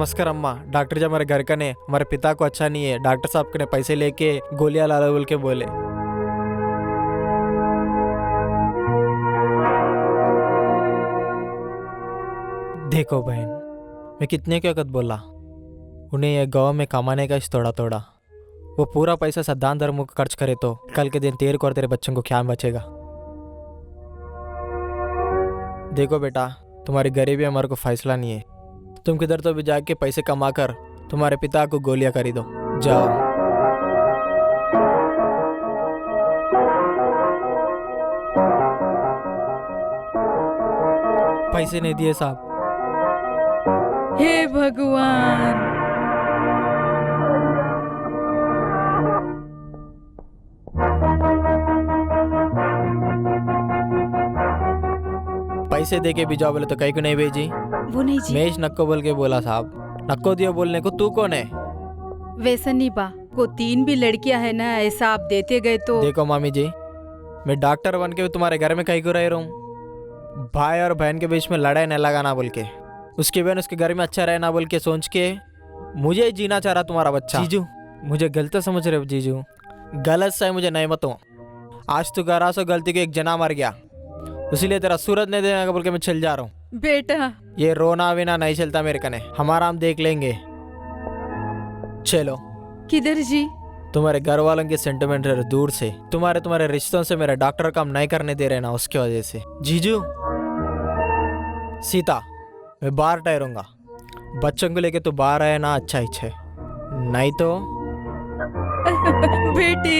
नमस्कार अम्मा। डॉक्टर जी हमारे घर का ने हमारे पिता को अच्छा नहीं है, डॉक्टर साहब ने पैसे लेके गोलियां ला लो बोल के बोले। देखो बहन, मैं कितने की वक्त बोला उन्हें ये गाँव में कमाने का थोड़ा थोड़ा, वो पूरा पैसा सद्दान धर्म को खर्च करे तो कल के दिन तेरे को और तेरे बच्चों को क्या बचेगा। देखो बेटा, तुम्हारी गरीबी हमारे को फैसला नहीं है। तुम किधर तो भी जाके पैसे कमा कर तुम्हारे पिता को गोलियां खरीदो, जाओ। पैसे नहीं दिए साहब। हे भगवान, पैसे दे के भी जाओ बोले तो कहीं को नहीं भेजी। वो नहीं जी, मेष नक्को बोल के बोला साहब। नक्को दियो बोलने को, तू कौन है? वैसा नहीं बा को 3 भी लड़कियां है ना, ऐसा आप देते गए तो। देखो मामी जी, मैं डॉक्टर बन के भी तुम्हारे घर में कहीं को रह रहा हूँ। भाई और बहन के बीच में लड़ाई न लगाना बोल के, उसकी बहन उसके घर में अच्छा रहना बोल के सोच के मुझे जीना चाह रहा तुम्हारा बच्चा। जीजू मुझे गलत समझ रहे हो जीजू, गलत सही मुझे नहीं मत हो। आज तो गरा सो गलती को एक जना मर गया, इसीलिए तेरा सूरत नहीं देने का बोल के मैं चल जा रहा हूँ। बेटा ये रोना विना नहीं चलता मेरे कने, हमारा हम देख लेंगे। चलो। किधर जी? तुम्हारे घर वालों के सेंटिमेंट है दूर से, तुम्हारे रिश्तों से मेरा डॉक्टर काम नहीं करने दे रहे ना, उसकी वजह से। जीजू सीता, मैं बाहर ठहरूंगा, बच्चों को लेके तू बाहर आया ना, अच्छा इच्छा है, नहीं तो बेटी।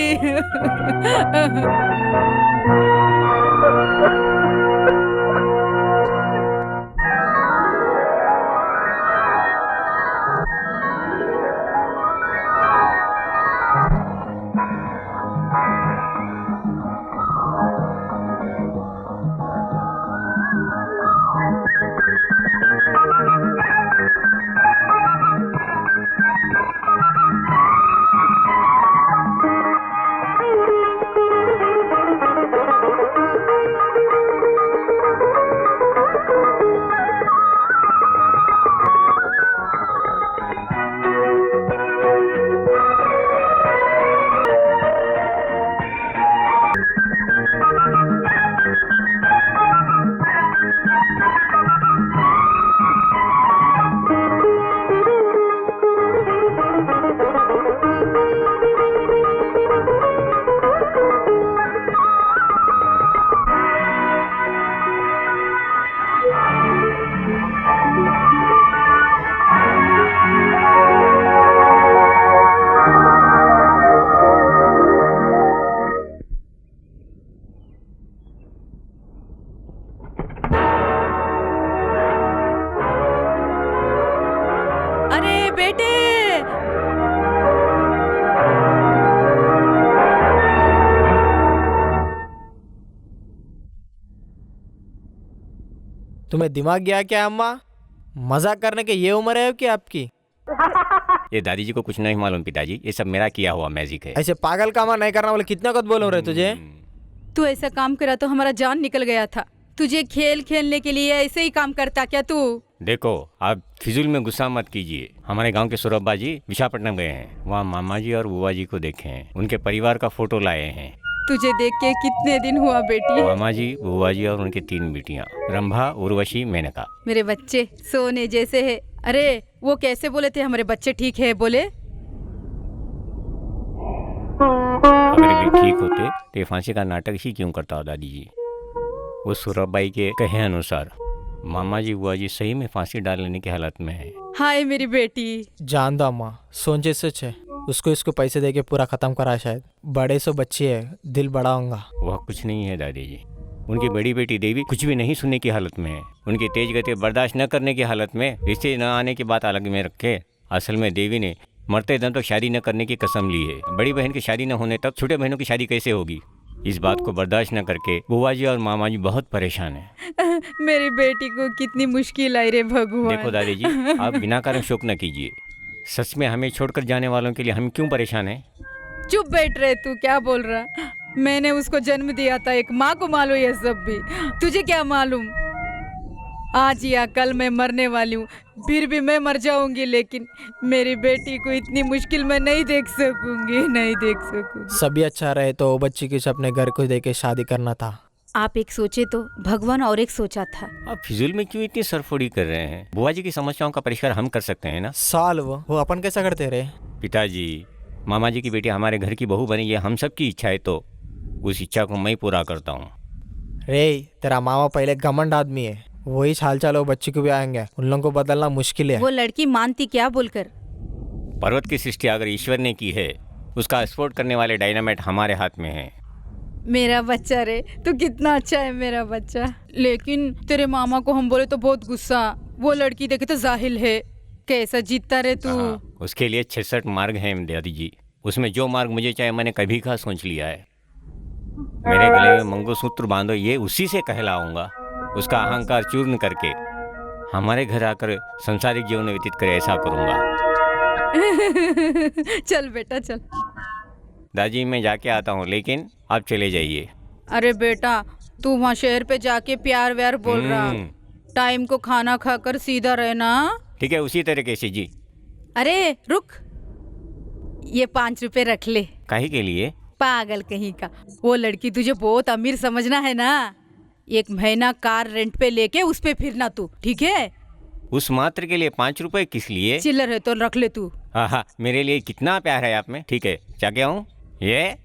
अरे बेटे, तुम्हें दिमाग गया क्या अम्मा? मजाक करने के ये उम्र है कि आपकी? ये दादी जी को कुछ नहीं मालूम पिताजी, ये सब मेरा किया हुआ मैजिक है। ऐसे पागल काम नहीं करना बोले कितना कद बोल रहे तुझे? तू ऐसा काम करा तो हमारा जान निकल गया था। तुझे खेल खेलने के लिए ऐसे ही काम करता क्या तू? देखो, आप फिजूल में गुस्सा मत कीजिए। हमारे गांव के सौरभा जी विशाखापट्टनम गए हैं, वहाँ मामा जी और बुआ जी को देखे हैं, उनके परिवार का फोटो लाए हैं। तुझे देख के कितने दिन हुआ बेटी? मामा जी, बुआ जी और उनकी 3 बेटियाँ, रंभा, उर्वशी, मेनका। मेरे बच्चे सोने जैसे है। अरे वो कैसे बोले थे हमारे बच्चे ठीक है बोले? अगर वे ठीक होते तो ये फांसी का नाटक ही क्यों करता हो दादी जी? वो सौरभ भाई के कहे अनुसार मामा जी बुआ जी सही में फांसी डाल लेने की हालत में है। हाय मेरी बेटी। जान दो अम्मा, सोचे सच है, उसको इसको पैसे दे के पूरा खत्म करा, शायद बड़े सो बच्ची है, दिल बड़ा होगा। वह कुछ नहीं है दादी जी, उनकी बड़ी बेटी देवी कुछ भी नहीं सुनने की हालत में है। उनकी तेज गति बर्दाश्त न करने की हालत में, रिश्ते न आने की बात अलग में रखे। असल में देवी ने मरते दम तक शादी न करने की कसम ली है। बड़ी बहन की शादी न होने तक छोटे बहनों की शादी कैसे होगी? इस बात को बर्दाश्त न करके बुआ जी और मामा जी बहुत परेशान हैं। मेरी बेटी को कितनी मुश्किल आई रे भगवान। देखो दादी जी, आप बिना कारण शोक न कीजिए। सच में हमें छोड़कर जाने वालों के लिए हम क्यों परेशान हैं? चुप बैठ रहे, तू क्या बोल रहा? मैंने उसको जन्म दिया था, एक माँ को मालूम ये सब भी, तुझे क्या मालूम? आज या कल मैं मरने वाली हूँ। फिर भी मैं मर जाऊंगी, लेकिन मेरी बेटी को इतनी मुश्किल में नहीं देख सकूंगी, नहीं देख सकूंगी। सभी अच्छा रहे तो वो बच्ची किसी अपने घर को देके शादी करना था। आप एक सोचे तो भगवान और एक सोचा था। आप फिजूल में क्यों इतनी सरफोड़ी कर रहे हैं? बुआ जी की समस्याओं का परिष्कार हम कर सकते हैं ना। सॉल्व वो अपन कैसा करते रहे? पिताजी, मामा जी की बेटी हमारे घर की बहू बनी, ये हम सब की इच्छा है, तो उस इच्छा को मैं पूरा करता हूँ। रे तेरा मामा पहले घमंड आदमी है, वही चाल चाल वो बच्ची को भी आएंगे, उन लोगों को बदलना मुश्किल है। वो लड़की मानती क्या बोलकर? पर्वत की सृष्टि अगर ईश्वर ने की है, उसका स्फोट करने वाले डायनामाइट हमारे हाथ में है। मेरा बच्चा रे, तू कितना अच्छा है मेरा बच्चा। लेकिन तेरे मामा को हम बोले तो बहुत गुस्सा, वो लड़की देखे तो जाहिल है। कैसा जीतता रे तू? उसके लिए 66 मार्ग हैं दादी जी, उसमें जो मार्ग मुझे चाहे मैंने कभी का सोच लिया है। मेरे गले में मंगलसूत्र बांधो, ये उसी से कहलाऊंगा, उसका अहंकार चूर्ण करके हमारे घर आकर संसारिक जीवन व्यतीत करे, ऐसा करूंगा। चल बेटा चल। दादी मैं जाके आता हूँ, लेकिन आप चले जाइए। अरे बेटा, तू वहाँ शहर पे जाके प्यार व्यार बोल रहा, टाइम को खाना खाकर सीधा रहना। ठीक है, उसी तरीके से जी। अरे रुक, ये 5 रुपए रख ले। काहे के लिए? पागल कहीं का, वो लड़की तुझे बहुत अमीर समझना है ना, 1 महीना कार रेंट पे लेके उस पे फिरना तू, ठीक है? उस मात्र के लिए 5 रुपए किस लिए? चिल्लर है तो रख ले तू। हाँ हाँ, मेरे लिए कितना प्यार है आप में। ठीक है, क्या हूँ ये?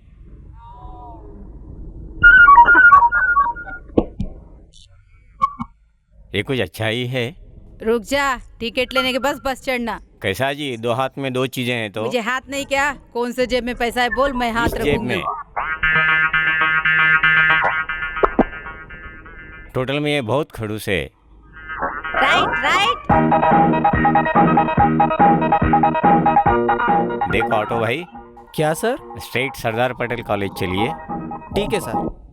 कुछ अच्छा ही है। रुक जा, टिकट लेने के बस चढ़ना। कैसा जी, 2 हाथ में 2 चीजें हैं तो? मुझे हाथ नहीं, क्या कौन से जेब में पैसा है बोल, मैं हाथ इस जेब रखूंगी। में। टोटल में ये बहुत खड़ूस है। Right right. देखो ऑटो भाई, क्या sir? Straight Sardar Patel college चलिए। ठीक है सर।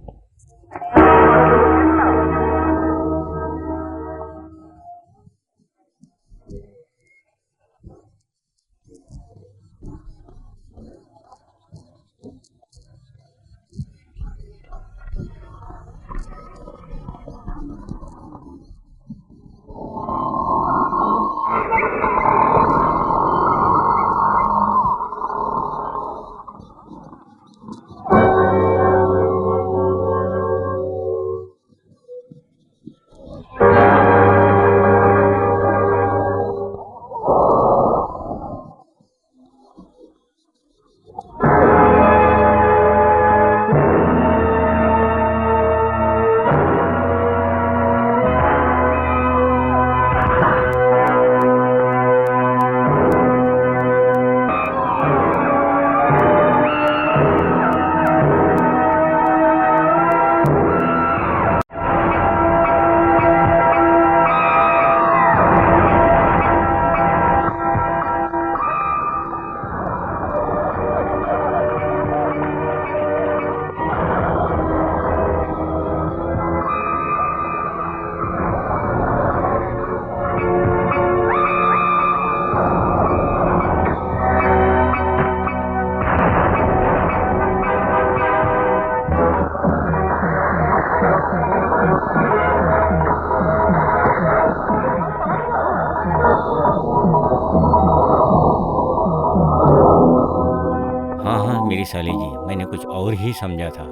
मेरी साली जी, मैंने कुछ और ही समझा था।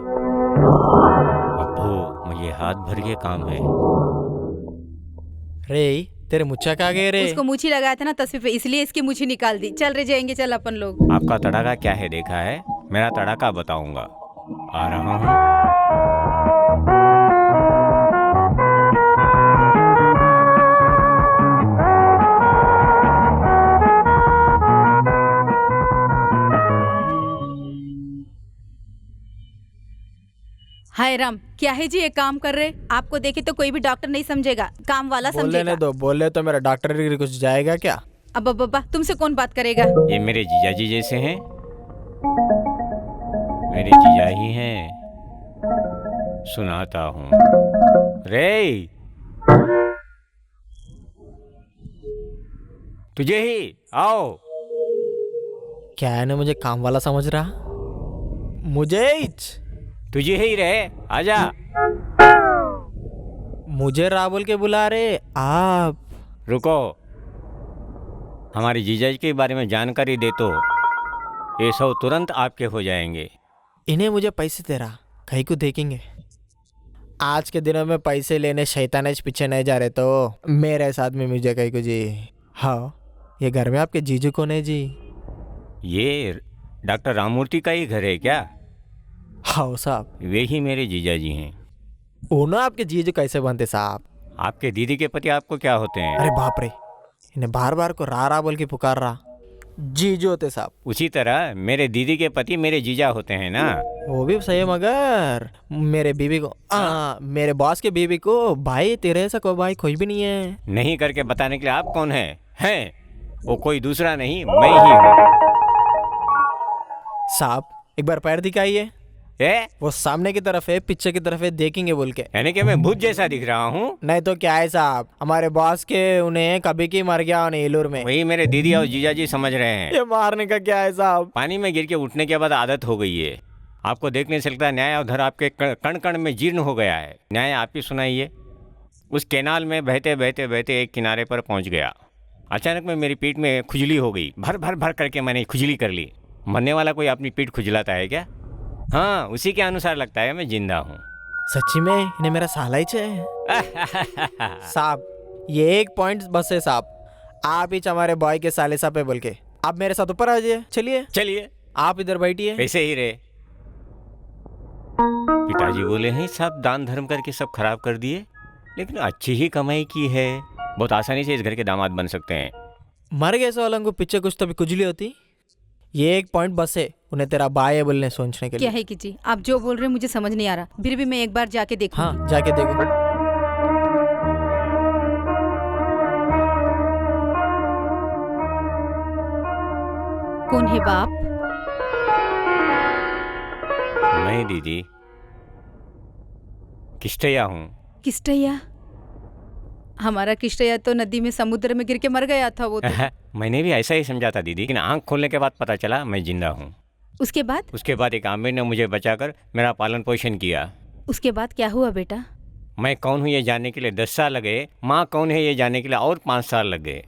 अब्बू, मुझे हाथ भर के काम है। रे तेरे मुच्छा कहाँ गए रे? उसको मूछी लगाया था ना तस्वीर पे, इसलिए इसकी मूछी निकाल दी। चल रे जाएंगे, चल अपन लोग। आपका तड़ाका क्या है देखा है? मेरा तड़ाका बताऊंगा। आ रहा हूँ। हाय राम, क्या है जी ये काम कर रहे? आपको देखे तो कोई भी डॉक्टर नहीं समझेगा, काम वाला बोलने समझेगा। दो, बोले तो मेरा डॉक्टर डिग्री कुछ जाएगा क्या? अब बाबा, तुमसे कौन बात करेगा? ये मेरे जीजा जी जैसे हैं, मेरे जीजा ही हैं। सुनाता हूँ। रे तुझे ही, आओ। क्या है ना, मुझे काम वाला समझ रहा? मुझे तुझे ही रहे, आजा। मुझे रा बोल के बुला रहे आप? रुको, हमारे जीजा जी के बारे में जानकारी दे तो ये सब तुरंत आपके हो जाएंगे। इन्हें मुझे पैसे दे रहा, कहीं को देखेंगे। आज के दिनों में पैसे लेने शैतानेज पीछे नहीं जा रहे तो मेरे साथ में मुझे कहीं को जी। हाँ, ये घर में आपके जीजू कौन है जी? ये डॉक्टर राममूर्ति का ही घर है क्या? हाँ साहब, वे ही मेरे जीजा जी हैं। उन्होंने आपके जीजू कैसे बनते साहब? आपके दीदी के पति आपको क्या होते हैं? अरे बाप रे, इन्हें बार बार को रा बोल के पुकार रहा। जीजू होते साहब। उसी तरह मेरे दीदी के पति मेरे जीजा होते हैं ना। वो भी सही है, मगर मेरे बीवी को मेरे बॉस के बीवी को भाई तेरे ऐसा कोई भाई कोई भी नहीं है। नहीं करके बताने के लिए आप कौन है? हैं? वो कोई दूसरा नहीं, मैं ही हूँ। साहब एक बार पैर दिखाइए। वो सामने की तरफ है, पीछे की तरफ है, देखेंगे बोल के। यानी कि मैं भूत जैसा दिख रहा हूँ? नहीं तो क्या है साहब, हमारे बॉस के उन्हें कभी की मर गया एलूर में। वही मेरे दीदी और जीजा जी समझ रहे हैं। ये मारने का क्या है साहब? पानी में गिर के उठने के बाद आदत हो गई है। आपको देखने से लगता है न्याय उधर आपके कण कण में जीर्ण हो गया है। न्याय आप ही सुनाइए। उस कैनाल में बहते बहते बहते एक किनारे पर पहुंच गया। अचानक में मेरी पीठ में खुजली हो गई। भर भर भर करके मैंने खुजली कर ली। मरने वाला कोई अपनी पीठ खुजलाता है क्या? हाँ, उसी के अनुसार लगता है मैं जिंदा हूँ। सच्ची में इन्हें मेरा साला ही है साहब। ये एक पॉइंट बस है साहब, आप ही हमारे बॉय के साले साहब पे बोल के आप मेरे साथ ऊपर आ जाइए। चलिए चलिए, आप इधर बैठिए। ऐसे ही रहे। पिताजी बोले हैं सब दान धर्म करके सब खराब कर दिए, लेकिन अच्छी ही कमाई की है। बहुत आसानी से इस घर के दामाद बन सकते हैं। मर गए सो वालों को पीछे कुछ तो भी कुजली होती। ये एक पॉइंट बस है उन्हें तेरा बाय है बोलने सोचने के लिए। क्या है कि जी आप जो बोल रहे हैं मुझे समझ नहीं आ रहा, फिर भी मैं एक बार जाके देखूंगी। हाँ जाके देखो। कौन है बाप? मैं दीदी किष्टैया हूँ। किष्टैया? हमारा किष्टैया तो नदी में समुद्र में गिर के मर गया था वो तो। मैंने भी ऐसा ही समझा था दीदी, लेकिन आंख खोलने के बाद पता चला मैं जिंदा हूँ। उसके बाद? उसके बाद एक आमिर ने मुझे बचाकर मेरा पालन पोषण किया। उसके बाद क्या हुआ बेटा? मैं कौन हूँ ये जानने के लिए 10 साल लगे। माँ कौन है ये जानने के लिए और 5 साल लग गए।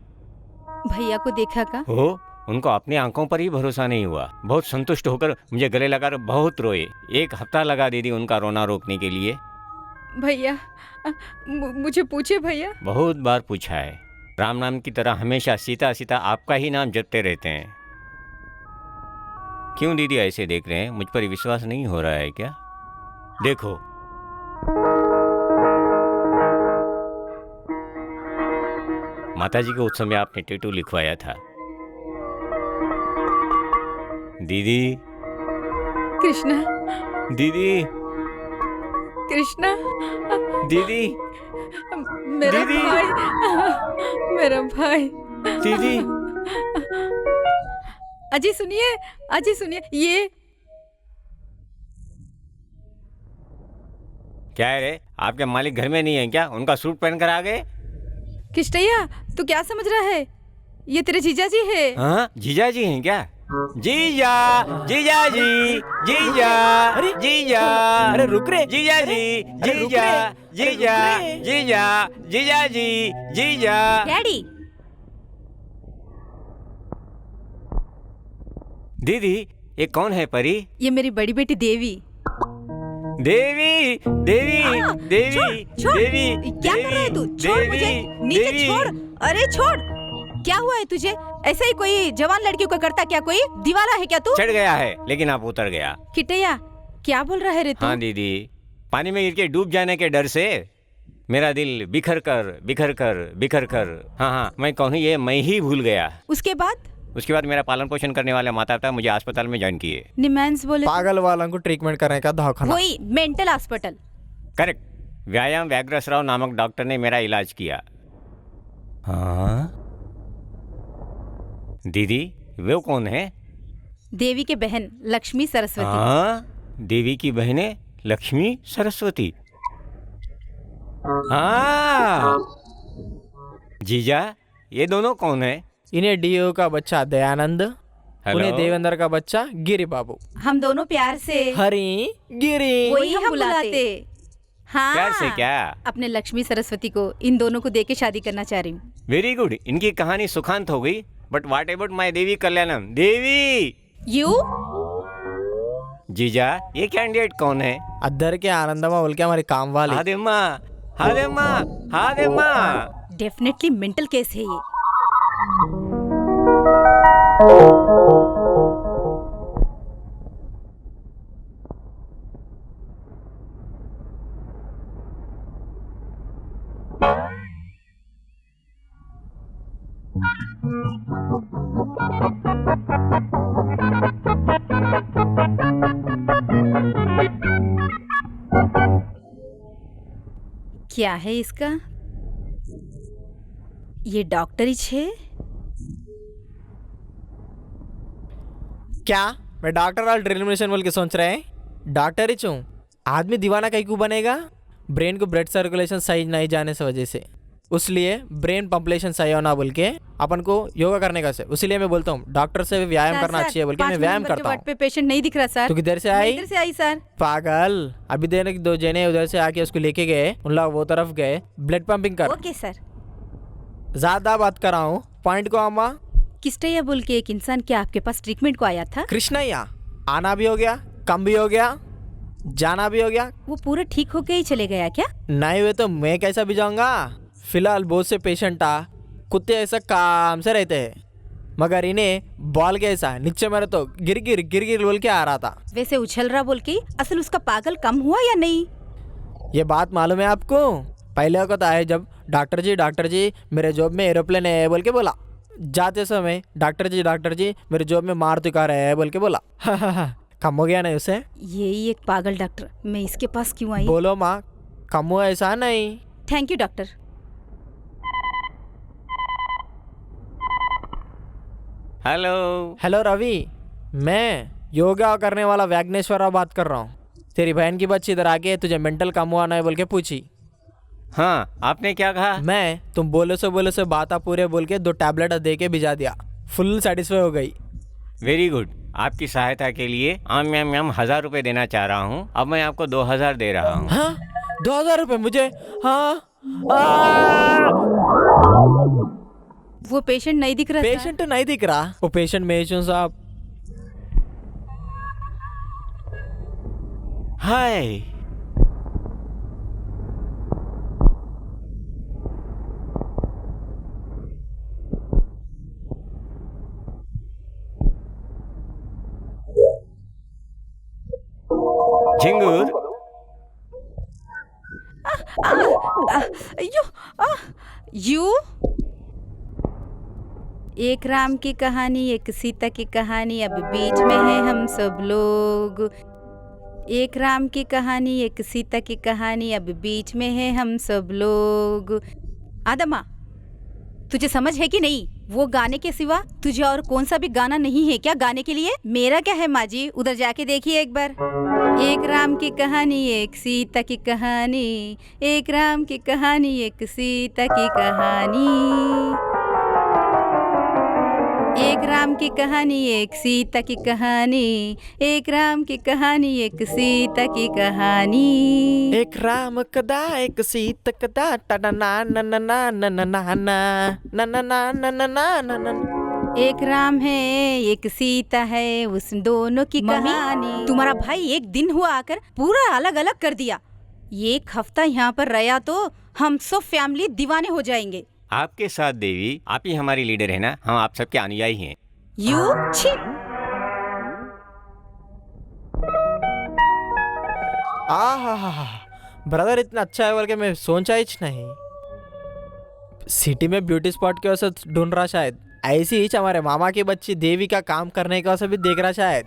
भैया को देखा का? हो, उनको अपनी आंखों पर ही भरोसा नहीं हुआ। बहुत संतुष्ट होकर मुझे गले लगाकर बहुत रोए। 1 हफ्ता लगा दीदी उनका रोना रोकने के लिए। भैया मुझे पूछे भैया। बहुत बार पूछा है। राम नाम की तरह हमेशा सीता सीता आपका ही नाम जपते रहते हैं। क्यों दीदी ऐसे देख रहे हैं? मुझ पर विश्वास नहीं हो रहा है क्या? देखो, माताजी के उत्सव में आपने टैटू लिखवाया था। दीदी, कृष्णा, दीदी, कृष्णा, दीदी, मेरा दीदी। भाई, मेरा भाई। दीदी। अजय सुनिए, अजय सुनिए, ये क्या है रे? आपके मालिक घर में नहीं है क्या? उनका सूट पहनकर आ गए? किष्टैया तू क्या समझ रहा है? ये तेरे जीजा जी है। हाँ, जीजा जी हैं क्या? जीजा, जीजा जी, जीजा, अरे जीजा, अरे रुक रे। जीजा जी, अरे रुक जीजा, रे। जीजा, अरे रुक रे। जीजा, जीजा जी, जीजा। डैडी। दीदी, ये कौन है परी? ये मेरी बड़ी बेटी देवी। देवी, देवी, देवी, छोड़। देवी, क्या कर रहा है तू? छोड़ मुझे, नीचे देवी। छोड़। अरे छोड़। क्या हुआ है तुझे? ऐसा ही कोई जवान लड़की को करता क्या? कोई दीवाना है क्या तू? चढ़ गया है, लेकिन आप उतर गया। किटैया क्या बोल रहा है रे तू? हाँ दीदी, पानी में गिर के डूब जाने के डर से मेरा दिल बिखर कर बिखर कर बिखर कर, हाँ हाँ, मैं कौन हूँ ये मैं ही भूल गया। उसके बाद? उसके बाद मेरा पालन पोषण करने वाले माता पिता मुझे अस्पताल में ज्वाइन किए। निमेंस बोले पागल वालों को ट्रीटमेंट करने का दवाखाना। वही मेंटल हॉस्पिटल। करेक्ट। व्यायाम व्याघ्रसराव नामक डॉक्टर ने मेरा इलाज किया। हाँ दीदी, वो कौन है? देवी के बहन लक्ष्मी सरस्वती। हाँ, देवी की बहनें लक्ष्मी सरस्वती। हाँ जीजा, ये दोनों कौन है? इन्हें डीओ का बच्चा दयानंद, हेलो? उन्हें देवेंद्र का बच्चा गिरी बाबू। हम दोनों प्यार से हरी गिरी। वही हम बुलाते। हाँ, प्यार से क्या? अपने लक्ष्मी सरस्वती को इन दोनों को देके शादी करना चाह रही हूँ। Very good. इनकी कहानी सुखांत हो गई। But what about my Devi Kalyanam? Devi you जीजा, ये कैंडिडेट कौन है? अद्धर के आनंदमा बोल के हमारी काम वाली। हादेम्मा, हादेम्मा, हादेम्मा। डेफिनेटली मेंटल केस है ये। क्या है इसका? ये डॉक्टरी है? क्या मैं डॉक्टर और ड्रिल मशीन बोल के सोच रहे हैं? डॉक्टर ही चूँ, आदमी दीवाना कहीं क्यों बनेगा? ब्रेन को ब्लड सर्कुलेशन सही नहीं जाने से वजह से, उसलिए ब्रेन पंपलेशन सही होना बोल के अपन को योगा करने का से। उसलिए मैं बोलता हूँ डॉक्टर से व्यायाम करना अच्छी है बोल के मैं व्यायाम करता हूँ। पे पेशेंट नहीं दिख रहा सर। तो किधर से आई? इधर से आई सर। पागल, अभी देने दो जने उधर से आके उसको लेके गए, उन लोग वो तरफ गए, ब्लड पंपिंग कर। Okay sir. ज्यादा बात कर रहा हूँ, पॉइंट को अम्मा। किस्टैया बोल के एक इंसान क्या आपके पास ट्रीटमेंट को आया था? कृष्णैया, आना भी हो गया, कम भी हो गया, जाना भी हो गया। वो पूरा ठीक होके ही चले गया क्या? नहीं हुए तो मैं कैसा भी जाऊंगा? फिलहाल बहुत से पेशेंट कुत्ते ऐसा काम से रहते हैं, मगर इन्हें बॉल के ऐसा नीचे मेरे तो गिर गिर बोल के आ रहा था। वैसे उछल रहा बोल के असल उसका पागल कम हुआ या नहीं? ये बात मालूम है आपको? पहले वक्त आए जब डॉक्टर जी मेरे जॉब में एरोप्लेन है बोल के बोला, जाते समय डॉक्टर जी मेरे जॉब में मारुति कार है बोल के बोला। कम हो गया नहीं उसे? यही एक पागल डॉक्टर, मैं इसके पास क्यों आई? बोलो माँ, कम हुआ ऐसा नहीं। Thank you doctor. Hello Ravi, मैं योगा करने वाला वैग्नेश्वर बात कर रहा हूँ। तेरी बहन की बच्ची इधर आके तुझे मेंटल कम हुआ नहीं बोल के पूछी। हाँ, आपने क्या कहा? मैं तुम बोले से बात पूरे बोल के 2 टैबलेट दे के भिजा दिया, फुल सेटिस्फाई हो गई। Very good. आपकी सहायता के लिए मैं 1000 रुपये देना चाह रहा हूँ। अब मैं आपको 2000 दे रहा हूँ। हाँ, 2000 रुपये मुझे? हाँ। वो पेशेंट नहीं दिख रहा? पेशेंट नहीं दिख रहा? वो पेशेंट में साहब। हाय, झिंगूर। यू एक राम की कहानी, एक सीता की कहानी, अब बीच में है हम सब लोग। एक राम की कहानी, एक सीता की कहानी, अब बीच में है हम सब लोग। आदमा, तुझे समझ है कि नहीं? वो गाने के सिवा तुझे और कौन सा भी गाना नहीं है क्या गाने के लिए? मेरा क्या है माँ जी, उधर जाके देखिए एक बार। एक राम की कहानी, एक सीता की कहानी, एक राम की कहानी, एक सीता की कहानी। एक राम की कहानी, एक सीता की कहानी, एक राम की कहानी, एक सीता की कहानी। एक राम कदा एक सीता कदा टा ना ना ना ना ना ना ना ना ना ना ना ना ना ना ना ना। एक राम है एक सीता है, उस दोनों की कहानी। तुम्हारा भाई एक दिन हुआ आकर पूरा अलग अलग कर दिया। एक हफ्ता यहाँ पर रहा तो हम सब फैमिली दीवाने हो जाएंगे। आपके साथ देवी, आप ही हमारी लीडर है ना, हम आप सबके अनुयायी हैं। यू छी। ब्रदर इतना अच्छा है बोल के मैं सोचा ही नहीं। सिटी में ब्यूटी स्पॉट के वजह से ढूंढ रहा शायद, ऐसी ही हमारे मामा की बच्ची देवी का काम करने का वजह भी देख रहा शायद।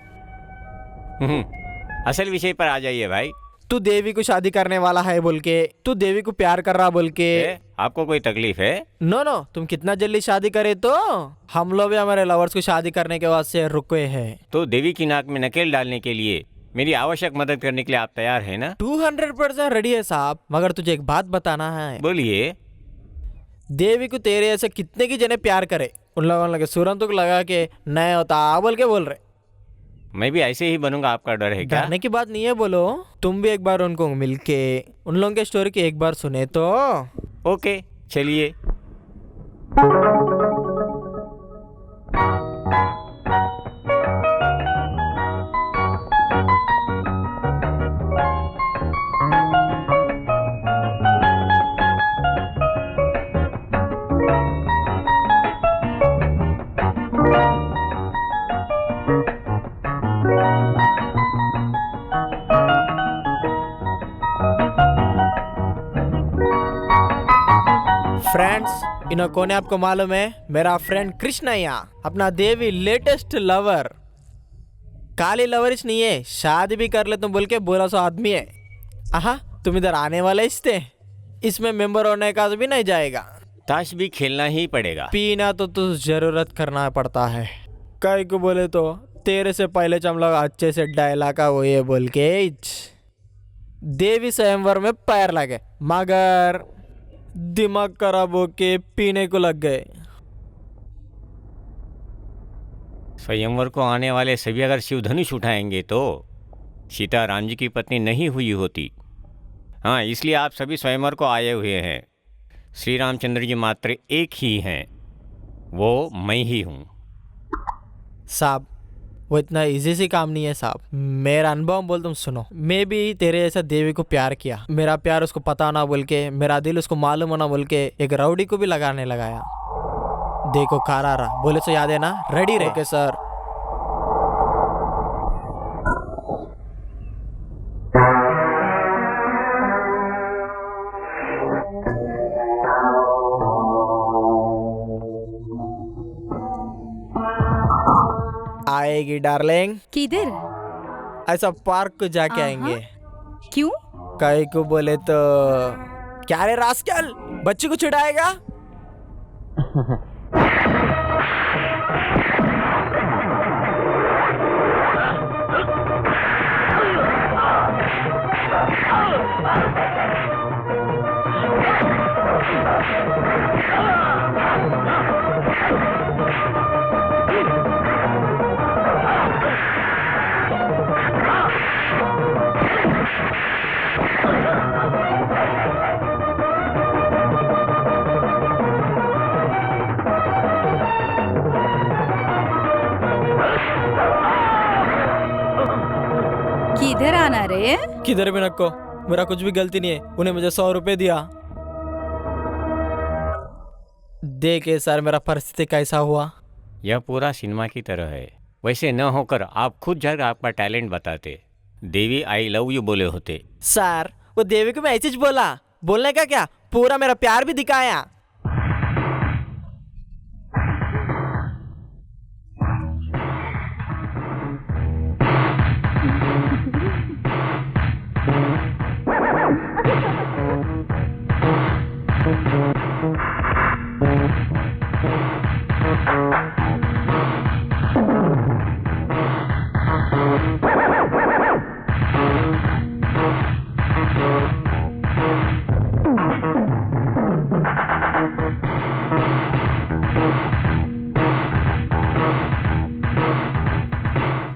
असल विषय पर आ जाइए भाई। तू देवी को शादी करने वाला है बोल के, तू देवी को प्यार कर रहा बोल के। आपको कोई तकलीफ है? नो, तुम कितना जल्दी शादी करे तो हम लोग भी हमारे लवर्स को शादी करने के वास्ते रुके हैं। तो देवी की नाक में नकेल डालने के लिए मेरी आवश्यक मदद करने के लिए आप तैयार है ना? 200% रेडी है साहब, मगर तुझे एक बात बताना है। बोलिए। देवी को तेरे ऐसे कितने की जने प्यार करे, उन लोगों लगे सुरंत को लगा के नए होता बोल के बोल रहे। मैं भी ऐसे ही बनूंगा, आपका डर है क्या? डरने की बात नहीं है, बोलो तुम भी एक बार उनको मिलके उन लोगों के स्टोरी की एक बार सुने तो। ओके चलिए। फ्रेंड्स, इन्हों कौन है आपको मालूम है? मेरा फ्रेंड कृष्णಯ್ಯ, अपना देवी लेटेस्ट लवर। काली लवरिश नहीं है, शादी भी कर ले तुम बोल के बोला सो आदमी है। आहा, तुम इधर आने वाले इससे इसमें मेंबर होने का भी नहीं जाएगा। ताश भी खेलना ही पड़ेगा। पीना तो जरूरत करना पड़ता है। कई को बोले तो तेरे से पहले हम लोग अच्छे से डायलॉग का वो ये बोल के देवी स्वयंवर में पैर लगे, मगर दिमाग खराब होके पीने को लग गए। स्वयंवर को आने वाले सभी अगर शिव धनुष उठाएंगे तो सीता राम जी की पत्नी नहीं हुई होती। हाँ, इसलिए आप सभी स्वयंवर को आए हुए हैं। श्री रामचंद्र जी मात्र एक ही हैं, वो मैं ही हूँ। साहब, वो इतना इजी सी काम नहीं है साहब। मेरा अनुभव बोल तुम सुनो। मैं भी तेरे जैसा देवी को प्यार किया। मेरा प्यार उसको पता ना बोल के, मेरा दिल उसको मालूम होना बोल के एक राउडी को भी लगाने लगाया। देखो खारा रहा, बोले तो याद है ना? रेडी रहे। Okay sir. आएगी डार्लिंग। किधर? ऐसा पार्क को जाके आएंगे। क्यों? कई को बोले तो क्या रे रास्कल, बच्ची को चिढ़ाएगा? किधर आना रे? किधर भी नको, मेरा कुछ भी गलती नहीं है। उन्हें मुझे 100 रुपए दिया। देखे सर मेरा परिस्थिति कैसा हुआ। यह पूरा सिनेमा की तरह है। वैसे न होकर आप खुद जाकर आपका टैलेंट बताते, देवी आई लव यू बोले होते। सर वो देवी को मैं ऐसे ही बोला, बोलने का क्या, पूरा मेरा प्यार भी दिखाया।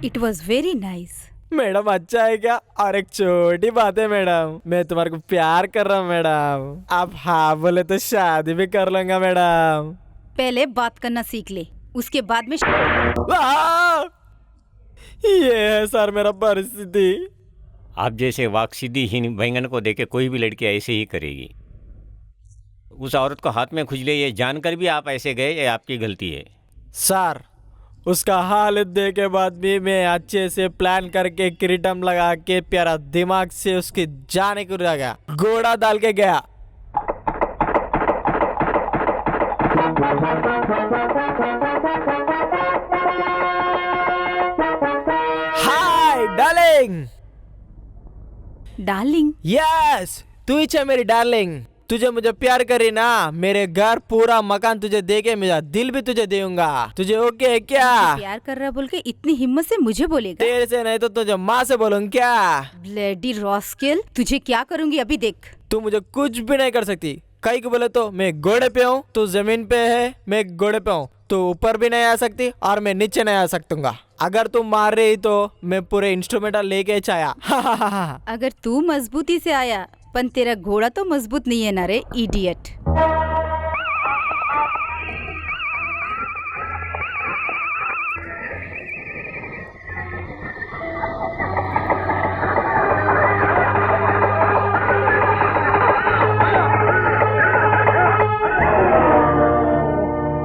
It was very nice. Madam अच्छा है क्या? और एक छोटी बात है मैडम, मैं तुम्हारे को प्यार कर रहा हूँ मैडम। आप हाँ बोले तो शादी भी कर लूंगा मैडम। पहले बात करना सीख ले, उसके बाद में ये है सर मेरा परिस्थिति। आप जैसे वाक्सिद्धिहीन बैंगन को देखे कोई भी लड़की ऐसे ही करेगी। उस औरत को हाथ में खुजले ये जानकर भी आप ऐसे गए, ये आपकी गलती है। सर उसका हालत देखे के बाद भी मैं अच्छे से प्लान करके क्रीटम लगा के प्यारा दिमाग से उसकी जाने को लगा, घोड़ा डाल के गया। Hi darling. डार्लिंग? यस, तू ही है मेरी डार्लिंग। तुझे मुझे प्यार करी ना, मेरे घर पूरा मकान तुझे देके मेरा दिल भी तुझे दूंगा। तुझे ओके है क्या? प्यार कर रहा बोल के इतनी हिम्मत से मुझे बोलेगा? तेरे से नहीं तो तुझे माँ से बोलूं क्या? ब्लडी रॉस्केल, तुझे क्या करूंगी अभी देख। तू मुझे कुछ भी नहीं कर सकती। कई को बोले तो मैं घोड़े पे हूँ, तू जमीन पे है, मैं घोड़े पे हूँ। तू ऊपर भी नहीं आ सकती और मैं नीचे नहीं आ सकूंगा। अगर तू मार रही तो मैं पूरे इंस्ट्रूमेंटल लेके आया। अगर तू मजबूती से आया, पर तेरा घोड़ा तो मजबूत नहीं है ना रे इडियट।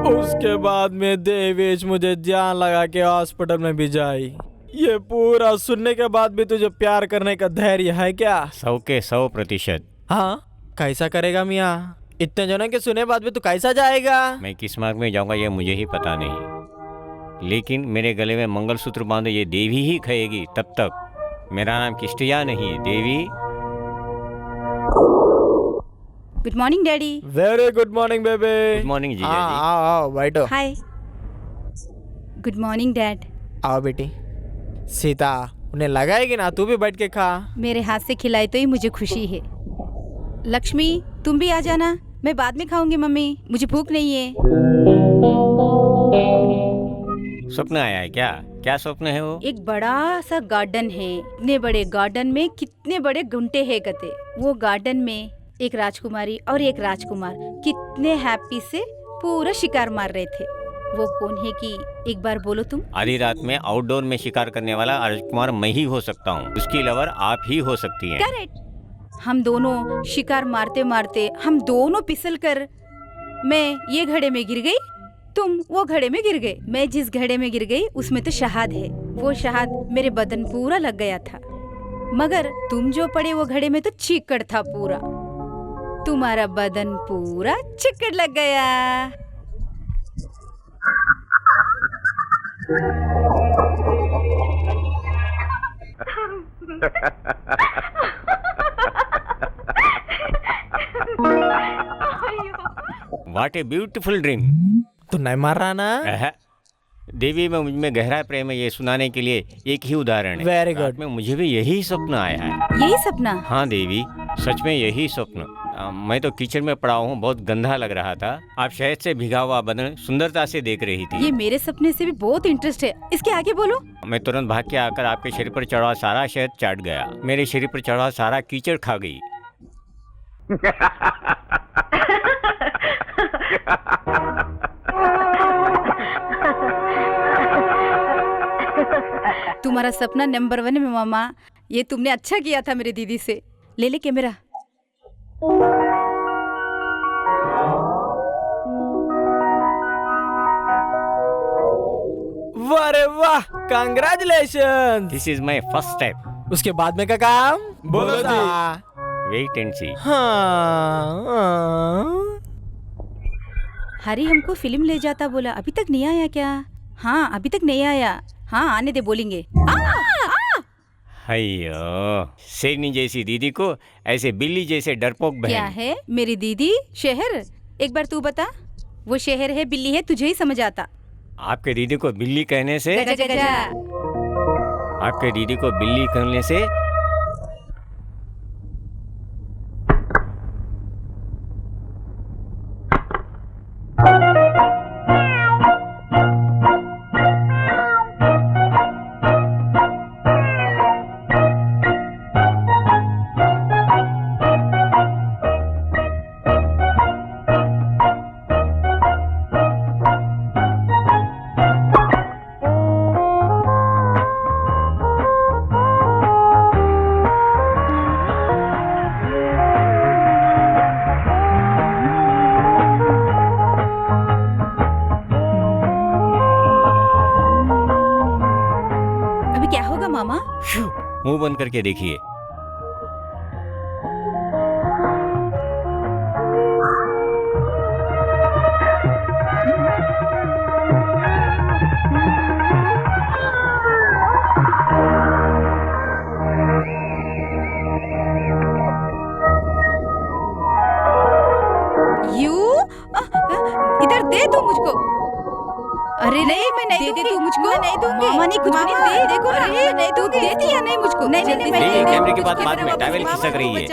उसके बाद बाद में देवेश मुझे जान लगा के हॉस्पिटल में भी जाई। ये पूरा सुनने के बाद भी तुझे प्यार करने का धैर्य है क्या? 100 के 100%। हाँ, कैसा करेगा मियाँ? इतने जनों के सुने बाद भी तू कैसा जाएगा? मैं किस मार्ग में जाऊंगा ये मुझे ही पता नहीं, लेकिन मेरे गले में मंगलसूत्र बांधे ये देवी ही खाएगी तब तक। मेरा नाम किष्टिया नहीं है, Devi. Good morning daddy. Very good morning baby. Good morning जीजा हाँ, जी। आओ आओ बैठो। हाय। Good morning dad. आओ बेटी। सीता, उन्हें लगाएगी ना, तू भी बैठ के खा। मेरे हाथ से खिलाए तो ही मुझे खुशी है। लक्ष्मी तुम भी आ जाना, मैं बाद में खाऊंगी मम्मी, मुझे भूख नहीं है। स्वप्न आया है क्या? क्या स्वप्न है वो? एक बड़ा सा गार्डन है, इतने बड़े गार्डन में कितने बड़े घुंटे है कते। वो गार्डन में एक राजकुमारी और एक राजकुमार कितने हैप्पी से पूरा शिकार मार रहे थे। वो कौन है कि एक बार बोलो तुम? आधी रात में आउटडोर में शिकार करने वाला राजकुमार मैं ही हो सकता हूँ, उसकी लवर आप ही हो सकती हैं। करेक्ट। हम दोनों शिकार मारते मारते हम दोनों फिसल कर, मैं ये घड़े में गिर गई, तुम वो घड़े में गिर गए। मैं जिस घड़े में गिर गई उसमें तो शहद है, वो शहद मेरे बदन पूरा लग गया था, मगर तुम जो पड़े वो घड़े में तो चिकड़ था पूरा, तुम्हारा बदन पूरा चिकड़ लग गया। What a beautiful dream. तू नहीं मार रहा ना? देवी में मुझ में गहरा प्रेम है, ये सुनाने के लिए एक ही उदाहरण है। Very good. रात में मुझे भी यही सपना आया है। यही सपना? हाँ देवी, सच में यही स्वप्न। मैं तो किचन में पड़ा हूँ, बहुत गंदा लग रहा था। आप शहद से भिगा हुआ बदन सुंदरता से देख रही थी। ये मेरे सपने से भी बहुत इंटरेस्ट है, इसके आगे बोलो। मैं तुरंत भाग के आकर आपके शरीर पर चढ़ा सारा शहद चाट गया, मेरे शरीर पर चढ़ा सारा कीचड़ खा गई। तुम्हारा सपना नंबर 1 में मामा, ये तुमने अच्छा किया था मेरी दीदी से। ले ले कैमरा। वाह रे वाह, congratulation. This is my first step. उसके बाद में का काम बोलो जी। वेट एंड सी। हरी हमको फिल्म ले जाता बोला, अभी तक नहीं आया क्या? हाँ अभी तक नहीं आया। हाँ आने दे, बोलेंगे। अयो, शेरनी जैसी दीदी को ऐसे बिल्ली जैसे डरपोक बहन। क्या है मेरी दीदी? शहर? एक बार तू बता, वो शहर है बिल्ली है, तुझे ही समझ आता। आपके दीदी को बिल्ली कहने से, गजा गजा। आपके दीदी को बिल्ली कहने से मामा? मुंह बंद करके देखिए। इधर दे तू मुझको। अरे नहीं मैं नहीं दे तू मुझको। मैं नहीं दूंगी। मामा ने कुछ भी नहीं दे, देखो ना मैं नहीं दूंगी। देती या नहीं मुझको? नहीं नहीं मैं नहीं, कैमरे की बात बाद में, टॉवेल खिसक रही है।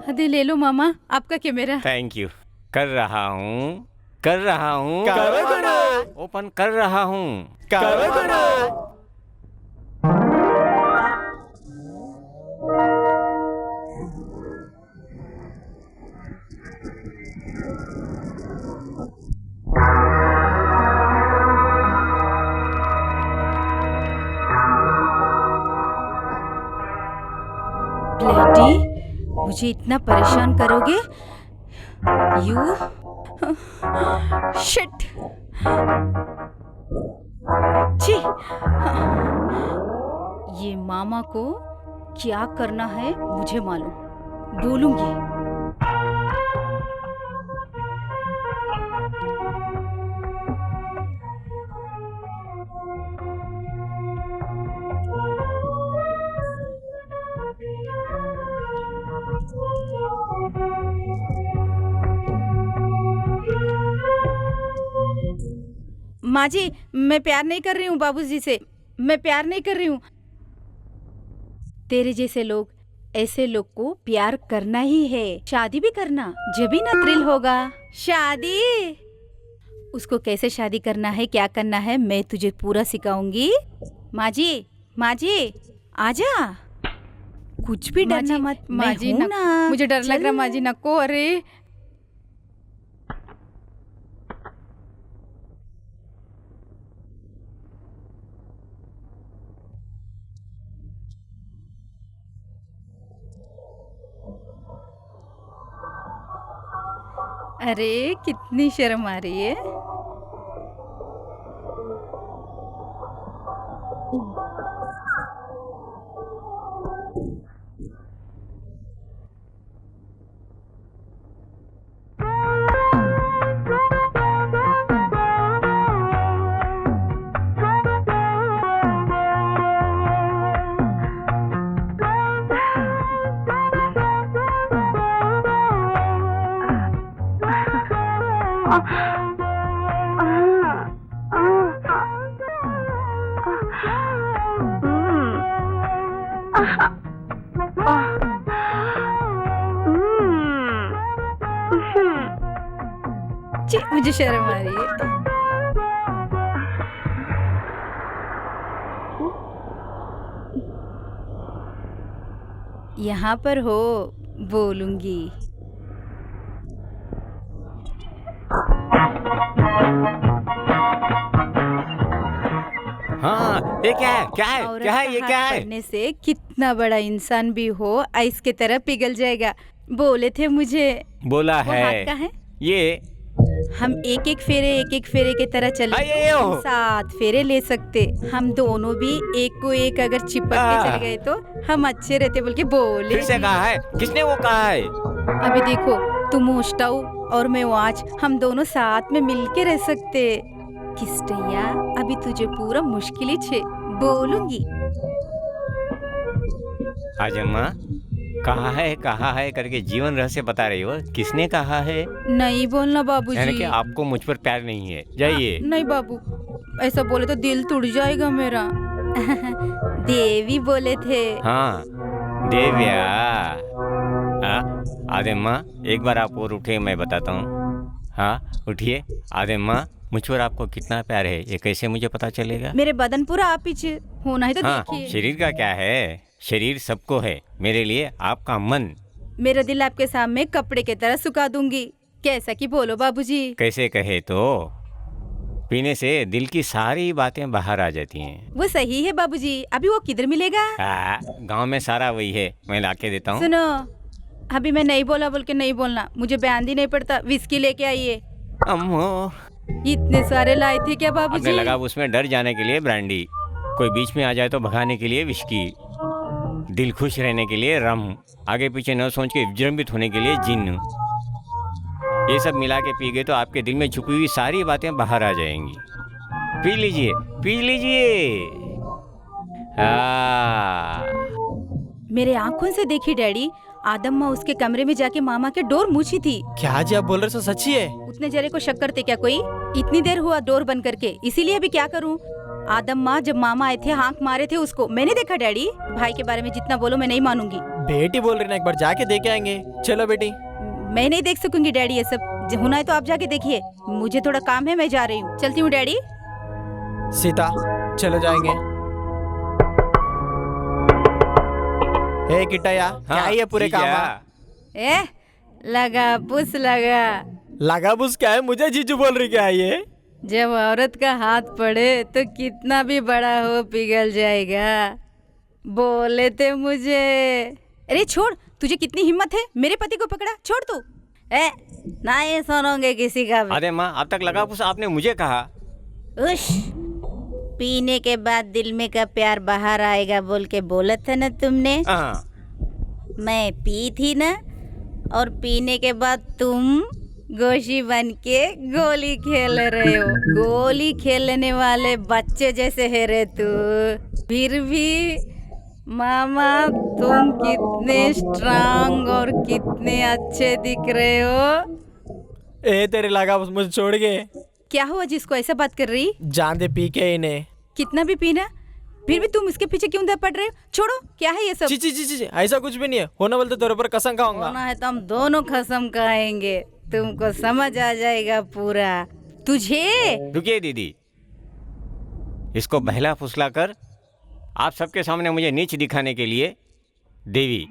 अरे ले लो मामा, आपका कैमरा। Thank you. कर रहा हूँ, कर रहा हूँ, करो गुरु। ओपन कर रहा हूँ। करो गुरु। ब्लैडी, मुझे इतना परेशान करोगे? You shit. छी, ये मामा को क्या करना है मुझे मालूम, बोलूंगी। माँ जी, मैं प्यार नहीं कर रही हूँ बाबूजी से, मैं प्यार नहीं कर रही हूँ। तेरे जैसे लोग, ऐसे लोग को प्यार करना ही है, शादी भी करना, जब भी ना थ्रिल होगा। शादी, उसको कैसे शादी करना है, क्या करना है, मैं तुझे पूरा सिखाऊंगी। माँ जी आजा, कुछ भी डरना मत। माँ जी मैं हूं ना, मुझे डर लग रहा माँ जी, नको। अरे अरे कितनी शर्म आ रही है। छी, मुझे शर्म आ रही है। यहाँ पर हो, बोलूंगी। हाँ, ये क्या है, क्या है, औरत क्या है, का ये हाथ क्या है? पड़ने से कितना बड़ा इंसान भी हो आइस की तरह पिघल जाएगा। बोले थे मुझे। बोला वो है हाथ का है। ये। हम एक एक फेरे की तरह चले अये तो ओ। हम 7 फेरे ले सकते। हम दोनों भी एक को एक अगर चिपक के चले गए तो हम अच्छे रहते, बोल के बोले फिर से थी। कहा है, किसने वो कहा है? अभी देखो, तुम ओष्टाऊ और मैं वाच, हम दोनों साथ में मिलके रह सकते। किस्टैया, अभी तुझे पूरा मुश्किल ही छे, बोलूंगी। आज अम्मा कहा है करके जीवन रहस्य बता रही हो, किसने कहा है? नहीं बोलना यानी बाबूजी। कि आपको मुझ पर प्यार नहीं है, जाइए। नहीं बाबू, ऐसा बोले तो दिल टूट जाएगा मेरा। देवी बोले थे। हाँ, देव्या। आदे माँ, एक बार आप और उठे, मैं बताता हूँ। हाँ, उठिए। आदे माँ, मुझ पर आपको कितना प्यार है, ये कैसे मुझे पता चलेगा? मेरे बदन पूरा आप पीछे होना है तो हाँ, देखिए। शरीर का क्या है, शरीर सबको है, मेरे लिए आपका मन। मेरा दिल आपके सामने कपड़े की तरह सुखा दूंगी। कैसा कि बोलो बाबूजी। कैसे कहे तो, पीने से दिल की सारी बातें बाहर आ जाती हैं। वो सही है बाबूजी, अभी वो किधर मिलेगा? गांव में सारा वही है, मैं लाके देता हूँ। सुनो, अभी मैं नहीं बोला बोल के नहीं बोलना, मुझे बयान ही नहीं पड़ता। विस्की लेके आइए। अम्मो, इतने सारे लाए थे क्या आपने बाबूजी? लगा उसमें डर जाने के लिए ब्रांडी, कोई बीच में आ जाए तो भगाने के लिए विस्की, दिल खुश रहने के लिए रम, आगे पीछे न सोच के विजृंभित होने के लिए जिन। ये सब मिला के पी गए तो आपके दिल में छुपी हुई सारी बातें बाहर आ जाएंगी। पी लीजिए, पी लीजिए। मेरे आंखों से देखी डैडी, आदम माँ उसके कमरे में जाके मामा के डोर मूछी थी। क्या जी आप बोल रहे हो, सच्ची है? उतने जरे को शक करते क्या कोई? इतनी देर हुआ डोर बंद करके, इसीलिए भी क्या करूं? आदम माँ जब मामा आए थे हाँक मारे थे उसको, मैंने देखा डैडी। भाई के बारे में जितना बोलो मैं नहीं मानूंगी। बेटी बोल रही ना, एक बार जाके देख के आएंगे। चलो बेटी। मैं नहीं देख सकूंगी डैडी, ये सब होना है तो आप जाके देखिए। मुझे थोड़ा काम है, मैं जा रही हूँ। चलती हूँ डैडी। सीता, चलो जाएंगे। हे किटैया, क्या है ये पूरे काम? ए लगा पुस लगा। लगा बुस क्या है, मुझे जीजू बोल रही क्या है ये? जब औरत का हाथ पड़े तो कितना भी बड़ा हो पिघल जाएगा, बोले थे मुझे। अरे छोड़, तुझे कितनी हिम्मत है, मेरे पति को पकड़ा। छोड़ तू। ए, नहीं सुनोगे किसी का भी। अरे माँ, अब तक लगा कुछ आपने मुझे कहा। उश, पीने के बाद दिल में का प्यार बाहर आएगा बोल के बोला था ना तुमने। हाँ, मैं पी थी ना, और पीने के बाद तुम गोशी बन के गोली खेल रहे हो। गोली खेलने वाले बच्चे जैसे है रे तू। फिर भी मामा तुम कितने स्ट्रांग और कितने अच्छे दिख रहे हो। ए तेरे लगा मुझे छोड़ के। क्या हुआ जिसको ऐसा बात कर रही? जान दे पी के इन्हें। कितना भी पीना, फिर भी तुम इसके पीछे क्यों पड़ रहे हो? छोड़ो, क्या है ये सब? ची ची ची ची, ऐसा कुछ भी नहीं है। होने वाले तो तेरे ऊपर कसम खाऊंगा। होना है तो हम दोनों कसम खाएंगे, तुमको समझ आ जाएगा पूरा। तुझे रुकिए दीदी, इसको बहला फुसला कर आप सबके सामने मुझे नीच दिखाने के लिए देवी,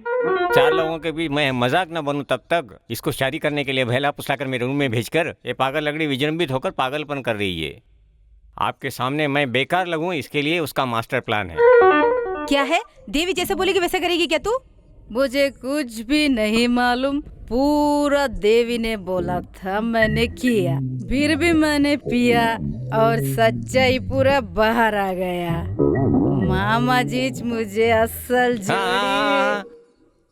4 लोगों के बीच मैं मजाक न बनूं तब तक इसको शादी करने के लिए बहला फुसला कर मेरे रूम में भेजकर ये पागल लकड़ी विजृंभित होकर पागलपन कर रही है। आपके सामने मैं बेकार लगूं, इसके लिए उसका मास्टर प्लान है। क्या है? देवी जैसे बोलेगी वैसा करेगी क्या तू? मुझे कुछ भी नहीं मालूम, पूरा देवी ने बोला था मैंने किया, फिर भी मैंने पिया और सच्चाई पूरा बाहर आ गया। मामा जी मुझे असल हाँ।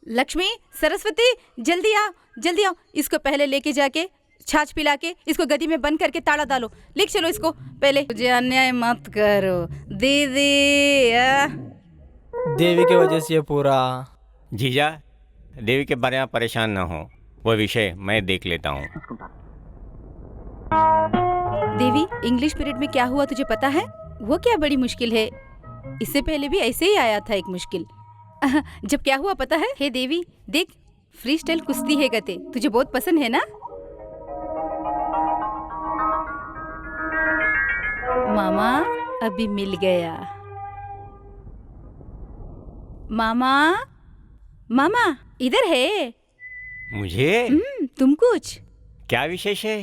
लक्ष्मी, सरस्वती, जल्दी आओ, जल्दी आओ। इसको पहले लेके जाके छाछ पिला के इसको गदी में बंद करके ताला डालो। लिख चलो इसको पहले। मुझे अन्याय मत करो दीदी। देवी की वजह से ये पूरा। जीजा, देवी के बारे में परेशान न हो, वो विषय मैं देख लेता हूँ। देवी, इंग्लिश पीरियड में क्या हुआ तुझे पता है? वो क्या बड़ी मुश्किल है, इससे पहले भी ऐसे ही आया था एक मुश्किल। जब क्या हुआ पता है? हे देवी देख, फ्री स्टाइल कुश्ती है गते, तुझे बहुत पसंद है ना? मामा अभी मिल गया। मामा, मामा इधर है। मुझे तुम कुछ क्या विशेष है?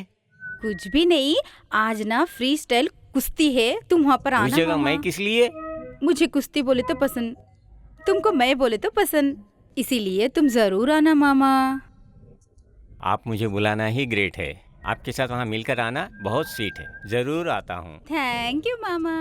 कुछ भी नहीं, आज ना फ्री स्टाइल कुश्ती है, तुम वहाँ पर आना। पूछेगा मामा। मैं किस लिए? मुझे कुश्ती बोले तो पसंद, तुमको मैं बोले तो पसंद, इसीलिए तुम जरूर आना मामा। आप मुझे बुलाना ही ग्रेट है, आपके साथ वहाँ मिलकर आना बहुत स्वीट है। जरूर आता हूँ। थैंक यू मामा।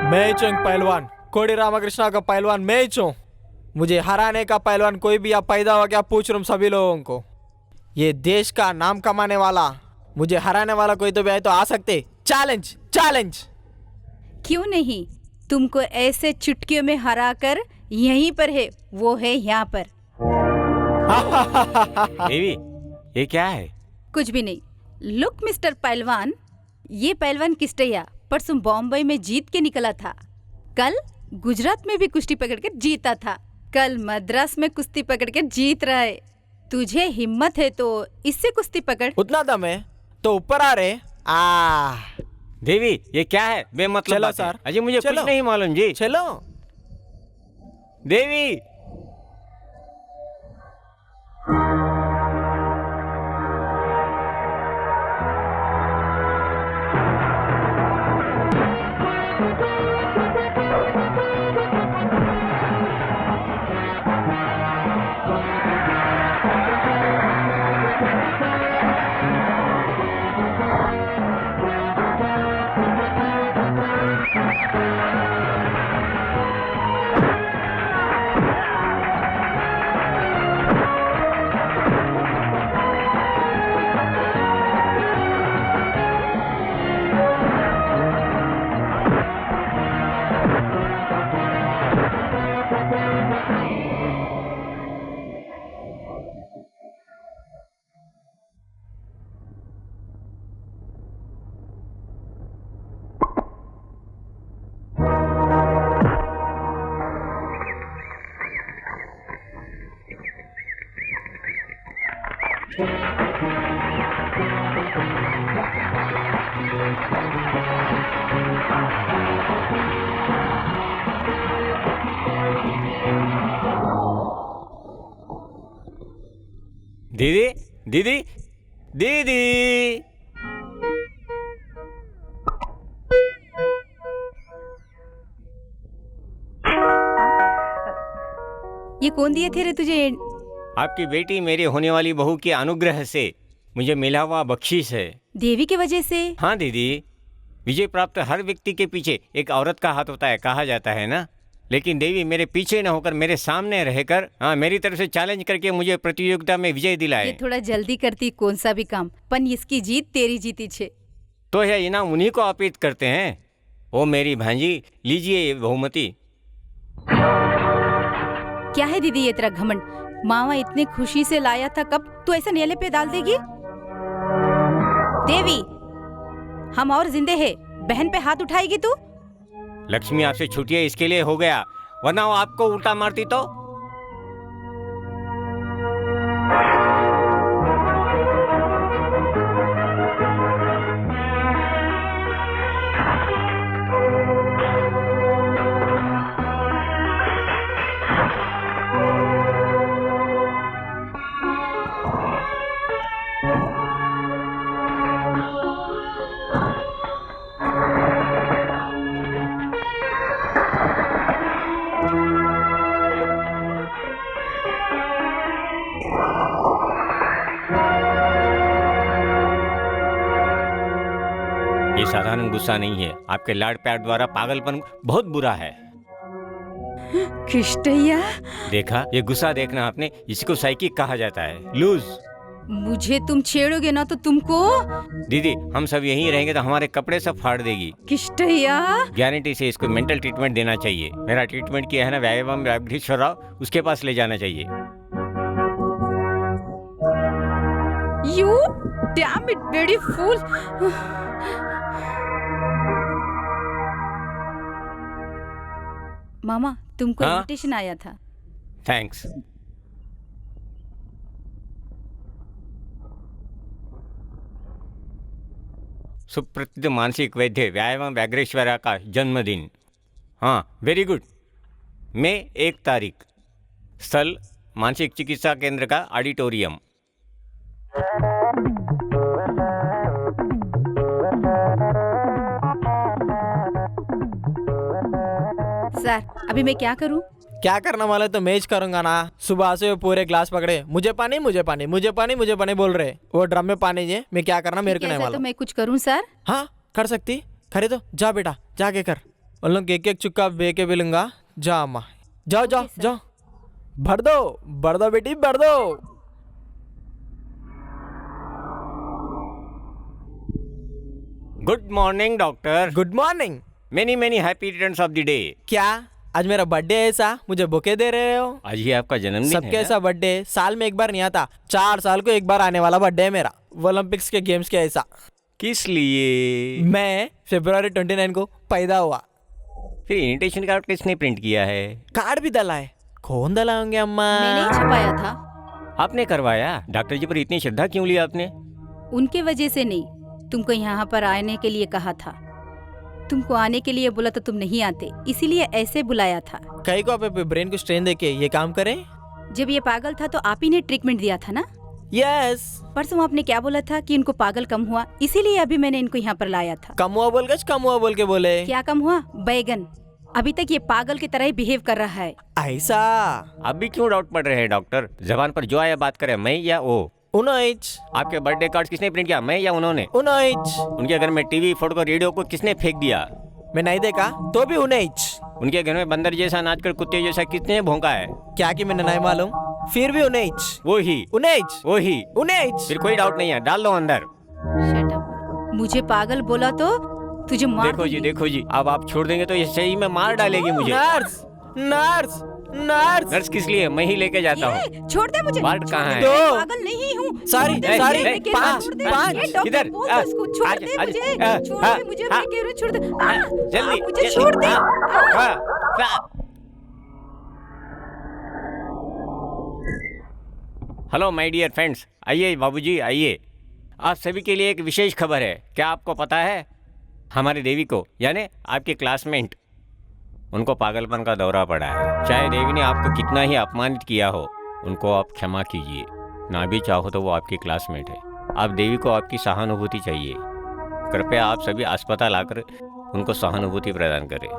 मैं ही हूँ पहलवान, कोड़ी रामकृष्णा का पहलवान मैं ही हूँ। मुझे हराने का पहलवान कोई भी आप पैदा हो गया, पूछ रहा हूँ सभी लोगों को। ये देश का नाम कमाने वाला, मुझे हराने वाला कोई तो भी आए तो आ सकते। Challenge challenge. क्यों नहीं, तुमको ऐसे चुटकियों में हरा कर यहीं पर है, वो है यहाँ पर। देवी, ये क्या है? कुछ भी नहीं। लुक मिस्टर पहलवान, ये पहलवान किस्टैया परसों बॉम्बे में जीत के निकला था, कल गुजरात में भी कुश्ती पकड़ कर जीता था, कल मद्रास में कुश्ती पकड़ कर जीत रहा है। तुझे हिम्मत है तो इससे कुश्ती पकड़। उतना दम है तो ऊपर आ रहे। आ देवी, ये क्या है बेमतलब चलो बातें? सर, अजी मुझे चलो। कुछ नहीं मालूम जी। चलो। देवी, दीदी दीदी दीदी। ये कौन दिए थे रे तुझे? आपकी बेटी मेरी होने वाली बहू के अनुग्रह से मुझे मिला हुआ बख्शीश है। देवी के वजह से? हाँ दीदी, विजय प्राप्त हर व्यक्ति के पीछे एक औरत का हाथ होता है, कहा जाता है ना। लेकिन देवी मेरे पीछे न होकर मेरे सामने रहकर मेरी तरफ से चैलेंज करके मुझे प्रतियोगिता में विजय दिलाए। ये थोड़ा जल्दी करती कौन सा भी काम, पन इसकी जीत तेरी जीती छे। तो यह इनाम उन्हीं को अर्पित करते हैं। ओ मेरी भांजी, लीजिए ये बहुमति। क्या है दीदी ये तेरा घमंड? मामा इतने खुशी से लाया था, कब तू ऐसा नेले पे डाल देगी? देवी, हम और जिंदे हैं, बहन पे हाथ उठाएगी तू? लक्ष्मी आपसे छुट्टियां इसके लिए हो गया, वरना वो आपको उल्टा मारती तो। ये साधारण गुस्सा नहीं है, आपके लाड प्यार द्वारा पागलपन बहुत बुरा है। कृष्णैया, देखा, ये गुस्सा देखना आपने, इसको साइकिक कहा जाता है, लूज। मुझे तुम छेड़ोगे ना तो तुमको। दीदी, हम सब यहीं रहेंगे तो हमारे कपड़े सब फाड़ देगी। कृष्णैया, गारंटी से इसको मेंटल ट्रीटमेंट देना चाहिए। मेरा ट्रीटमेंट किया है ना व्यायाम व्याघ्रेश्वर राव, उसके पास ले जाना चाहिए। You damn it bloody fool. मामा, तुमको हाँ? इन्विटेशन आया था। थैंक्स। सुप्रसिद्ध मानसिक वैद्य व्यायाम व्याघ्रेश्वरा का जन्मदिन। हाँ, वेरी गुड। मई 1 तारीख, स्थल मानसिक चिकित्सा केंद्र का ऑडिटोरियम। सर, अभी मैं क्या करूं? क्या करना वाले तो मैच करूंगा ना। सुबह से वो पूरे ग्लास पकड़े, मुझे पानी मुझे पानी मुझे पानी मुझे पानी बोल रहे। वो ड्रम में पानी है, मैं क्या करना मेरे को नहीं ऐसा तो मालूम। मैं कुछ करूं सर? हाँ, कर सकती। खरीदो, जा बेटा, जाके कर। उन लोग एक एक चुक्का बे के भी लूंगा। जा अम्मा, जाओ जाओ सर। जाओ, भर दो बेटी, भर दो। Good morning doctor. Good morning. Many many happy returns of the day. क्या आज मेरा बर्थडे है? ऐसा मुझे बुके दे रहे हो? आज ही आपका जन्मदिन है सबके ना? ऐसा बर्थडे साल में एक बार नहीं आता, 4 साल को एक बार आने वाला बर्थडे है मेरा। ओलंपिक्स के गेम्स के ऐसा। किस लिए? मैं February 29 को पैदा हुआ। फिर इन्विटेशन कार्ड किसने प्रिंट किया है? कार्ड भी दलाए। कौन दलाओगे अम्मा? मैंने ही छपाया था। आपने करवाया? डॉक्टर जी पर इतनी श्रद्धा क्यों ली आपने? उनके वजह से नहीं, तुमको यहाँ पर आने के लिए कहा था। तुमको आने के लिए बोला तो तुम नहीं आते, इसीलिए ऐसे बुलाया था। कहीं को आप ब्रेन को स्ट्रेन देके ये काम करें। जब ये पागल था तो आप ही ने ट्रीटमेंट दिया था ना? यस। परसों आपने क्या बोला था कि इनको पागल कम हुआ, इसीलिए अभी मैंने इनको यहाँ पर लाया था। कम हुआ बोल के बोले। क्या कम हुआ? बैगन अभी तक ये पागल की तरह ही बिहेव कर रहा है। ऐसा? अभी क्यों डाउट पड़ रहे हैं डॉक्टर? जबान पर जो आया बात करे, मैं या वो? उन्नीस। आपके बर्थडे कार्ड किसने प्रिंट किया, मैं या उन्होंने? 19। उनके घर में टीवी, फोटो, रेडियो को किसने फेंक दिया? मैं नहीं देखा तो भी 19। उनके घर में बंदर जैसा नाचकर कुत्ते जैसा किसने भौंका है? क्या कि मैंने नहीं मालूम, फिर भी 19। वो ही 19। फिर कोई डाउट नहीं है, डाल दो अंदर। Shut up। मुझे पागल बोला तो तुझे मार दूंगी। देखो जी, अब आप छोड़ देंगे तो ये सही में मार डालेगी मुझे। Nurse nurse nurse. नर्स किस लिए? मैं ही लेके जाता हूँ। ये, छोड़ दे मुझे। वार्ड कहाँ है? दो। मैं पागल नहीं हूँ। Sorry, छोड़ दे, sorry, मैं कह रही हूँ, पाँच, छोड़ दे। पाँच। ये डॉक्टर किधर? बोल दो उसको, छोड़ आज, दे आज, मुझे, आज, छोड़ हाँ, दे मुझे, हाँ, मैं कह रही हूँ, छोड़ दे। जल्दी मुझे छोड़ दे। हेलो माय डियर फ्रेंड्स, आइए बाबूजी आइए। आप सभी के लिए एक विशेष खबर है। क्या आपको पता है हमारे देवी को, यानी आपके क्लासमेट, उनको पागलपन का दौरा पड़ा है। चाहे देवी ने आपको कितना ही अपमानित किया हो, उनको आप क्षमा कीजिए। ना भी चाहो तो वो आपकी क्लासमेट है। आप देवी को आपकी सहानुभूति चाहिए। कृपया आप सभी अस्पताल आकर उनको सहानुभूति प्रदान करें।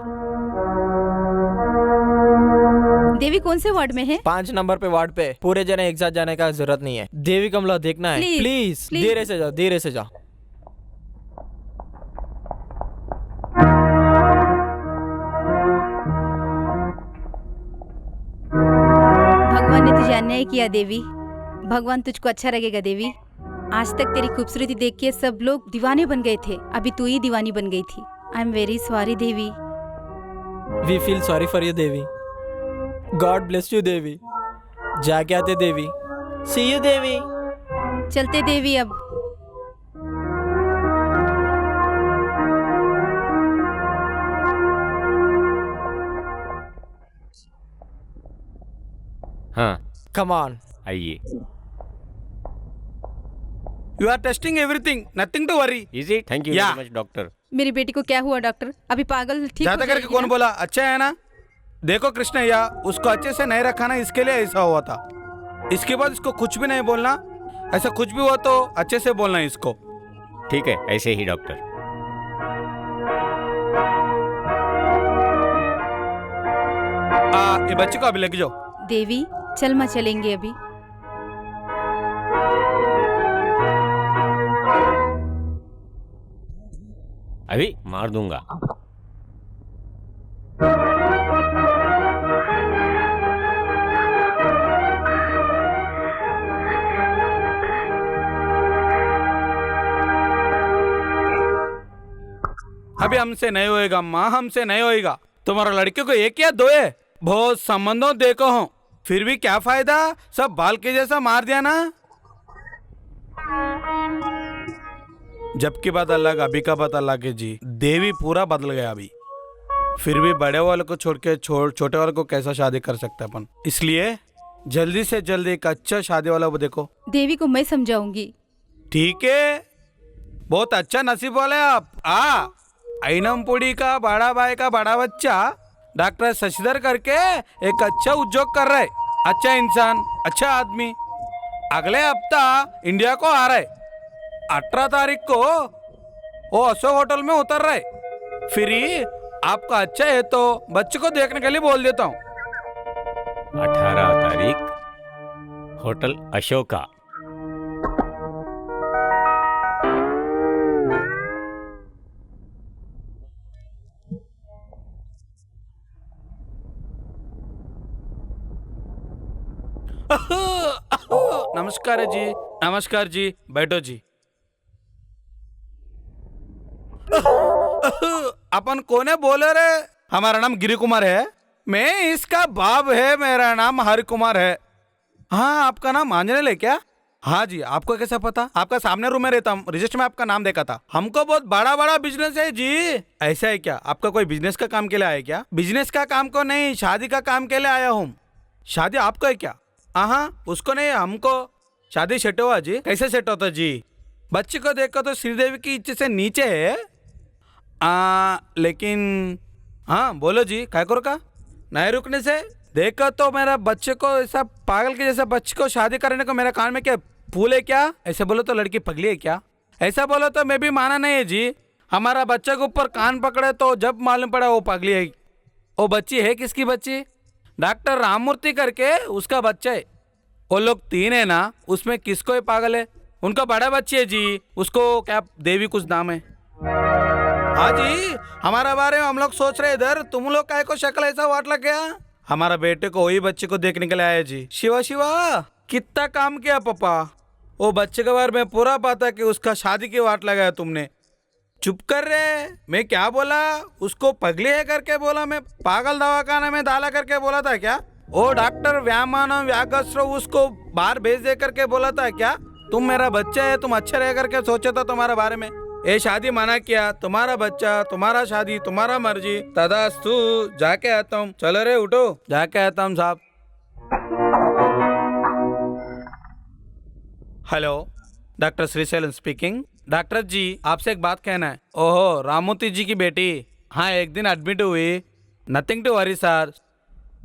देवी कौन से वार्ड में है? 5 नंबर पे वार्ड पे। पूरे जने एक साथ जाने का जरूरत नहीं है। देवी कमला देखना है। Please, please please। धीरे से जाओ, धीरे से जाओ। भगवान ने तुझे अन्याय किया देवी। भगवान तुझको अच्छा लगेगा देवी। आज तक तेरी खूबसूरती देख के सब लोग दीवाने बन गए थे, अभी तू ही दीवानी बन गई थी। I am very sorry Devi. We feel sorry for you Devi. God bless you Devi. जाके आते देवी। सी यू देवी। चलते देवी अब। हाँ, कम ऑन। आइए। You are testing everything, nothing to worry. Is it? Thank you Yeah. Very much doctor. मेरी बेटी को क्या हुआ डॉक्टर? अभी पागल ठीक हो ज्यादा करके जाएगी कौन ना? बोला? अच्छा है ना? देखो कृष्णैया, उसको अच्छे से नहीं रखा ना, इसके लिए ऐसा हुआ था। इसके बाद इसको कुछ भी नहीं बोलना। ऐसा कुछ भी हुआ तो अच्छे से बोलना इसको। ठीक है, ऐसे ही डॉक्टर। ये बच्चे को अभी लेके जाओ। देवी चल माँ, चलेंगे अभी। अभी मार दूंगा। अभी हमसे नहीं होएगा माँ, हमसे नहीं होएगा। तुम्हारा लड़के को एक या दो है? बहुत संबंधों देखो हूँ, फिर भी क्या फायदा? सब बाल के जैसा मार दिया ना। जबकि बात अलग, अभी का बात अलग है जी। देवी पूरा बदल गया अभी। फिर भी बड़े वाले को छोड़ के छोटे वाले को कैसा शादी कर सकते अपन? इसलिए जल्दी से जल्दी एक अच्छा शादी वाला वो देखो। देवी को मैं समझाऊंगी। ठीक है, बहुत अच्छा नसीब वाले आप। ऐनमपुड़ी का बड़ा भाई का बड़ा बच्चा डॉक्टर शशिधर करके एक अच्छा उद्योग कर रहा है। अच्छा इंसान, अच्छा आदमी। अगले हफ्ता इंडिया को आ रहा है। 18 तारीख को वो अशोक होटल में उतर रहा है। फिर ही आपका अच्छा है तो बच्चे को देखने के लिए बोल देता हूँ। 18 तारीख, होटल अशोका। नमस्कार जी, नमस्कार जी, बैठो जी। अपन कौन है बोले रे? हमारा नाम गिरी कुमार है। मैं इसका बाप है, मेरा नाम हरि कुमार है। हाँ, आपका नाम आंजनेय है क्या? हाँ जी। आपको कैसा पता? आपका सामने रूम में रहता हूँ, रजिस्टर में आपका नाम देखा था। हमको बहुत बड़ा बड़ा बिजनेस है जी। ऐसा है क्या? आपका कोई बिजनेस का काम के लिए आया क्या? बिजनेस का काम को नहीं, शादी का काम के लिए आया हूँ। शादी आपको है क्या? हाँ, उसको नहीं, हमको। शादी सेट हुआ जी? कैसे सेट होता जी? बच्चे को देखो तो श्रीदेवी की इच्छा से नीचे है। लेकिन हाँ बोलो जी, काय करो का? नहीं रुकने से देखो तो मेरा बच्चे को ऐसा पागल के जैसा बच्चे को शादी करने को मेरा कान में क्या फूल है क्या? ऐसे बोलो तो लड़की पगली है क्या? ऐसा बोलो तो मैं भी माना नहीं है जी। हमारा बच्चे के ऊपर कान पकड़े तो जब मालूम पड़ा वो पगली है। वो बच्ची है किसकी बच्ची? डॉक्टर राममूर्ति करके उसका बच्चा है। वो लोग 3 है ना, उसमें किसको है पागल है? उनका बड़ा बच्ची है जी, उसको क्या देवी कुछ नाम है। हाँ जी, हमारा बारे में हम लोग सोच रहे इधर, तुम लोग काय को शक्ल ऐसा वाट लग गया? हमारा बेटे को वही बच्चे को देखने के लिए आया जी। शिवा शिवा, कितना काम किया पापा। वो बच्चे के बारे में पूरा पता कि उसका शादी की वाट लगाया तुमने। चुप कर रहे। मैं क्या बोला? उसको पगली है करके बोला? मैं पागल दवाखाना में डाला करके बोला था क्या? वो डॉक्टर व्यामानम व्यागस्त्र उसको बाहर भेज दे करके बोला था क्या? तुम मेरा बच्चा है, तुम अच्छे रह करके सोचा था तुम्हारे बारे में। ये शादी मना किया, तुम्हारा बच्चा, तुम्हारा शादी, तुम्हारा मर्जी। तदास्तु, जाके आता हूँ। चलो रे उठो, जाके आता हूँ साहब। Hello, doctor Srishailan speaking. Doctor ji आपसे एक बात कहना है। ओहो रामूर्ति जी की बेटी, हाँ एक दिन एडमिट हुई। Nothing to worry sir,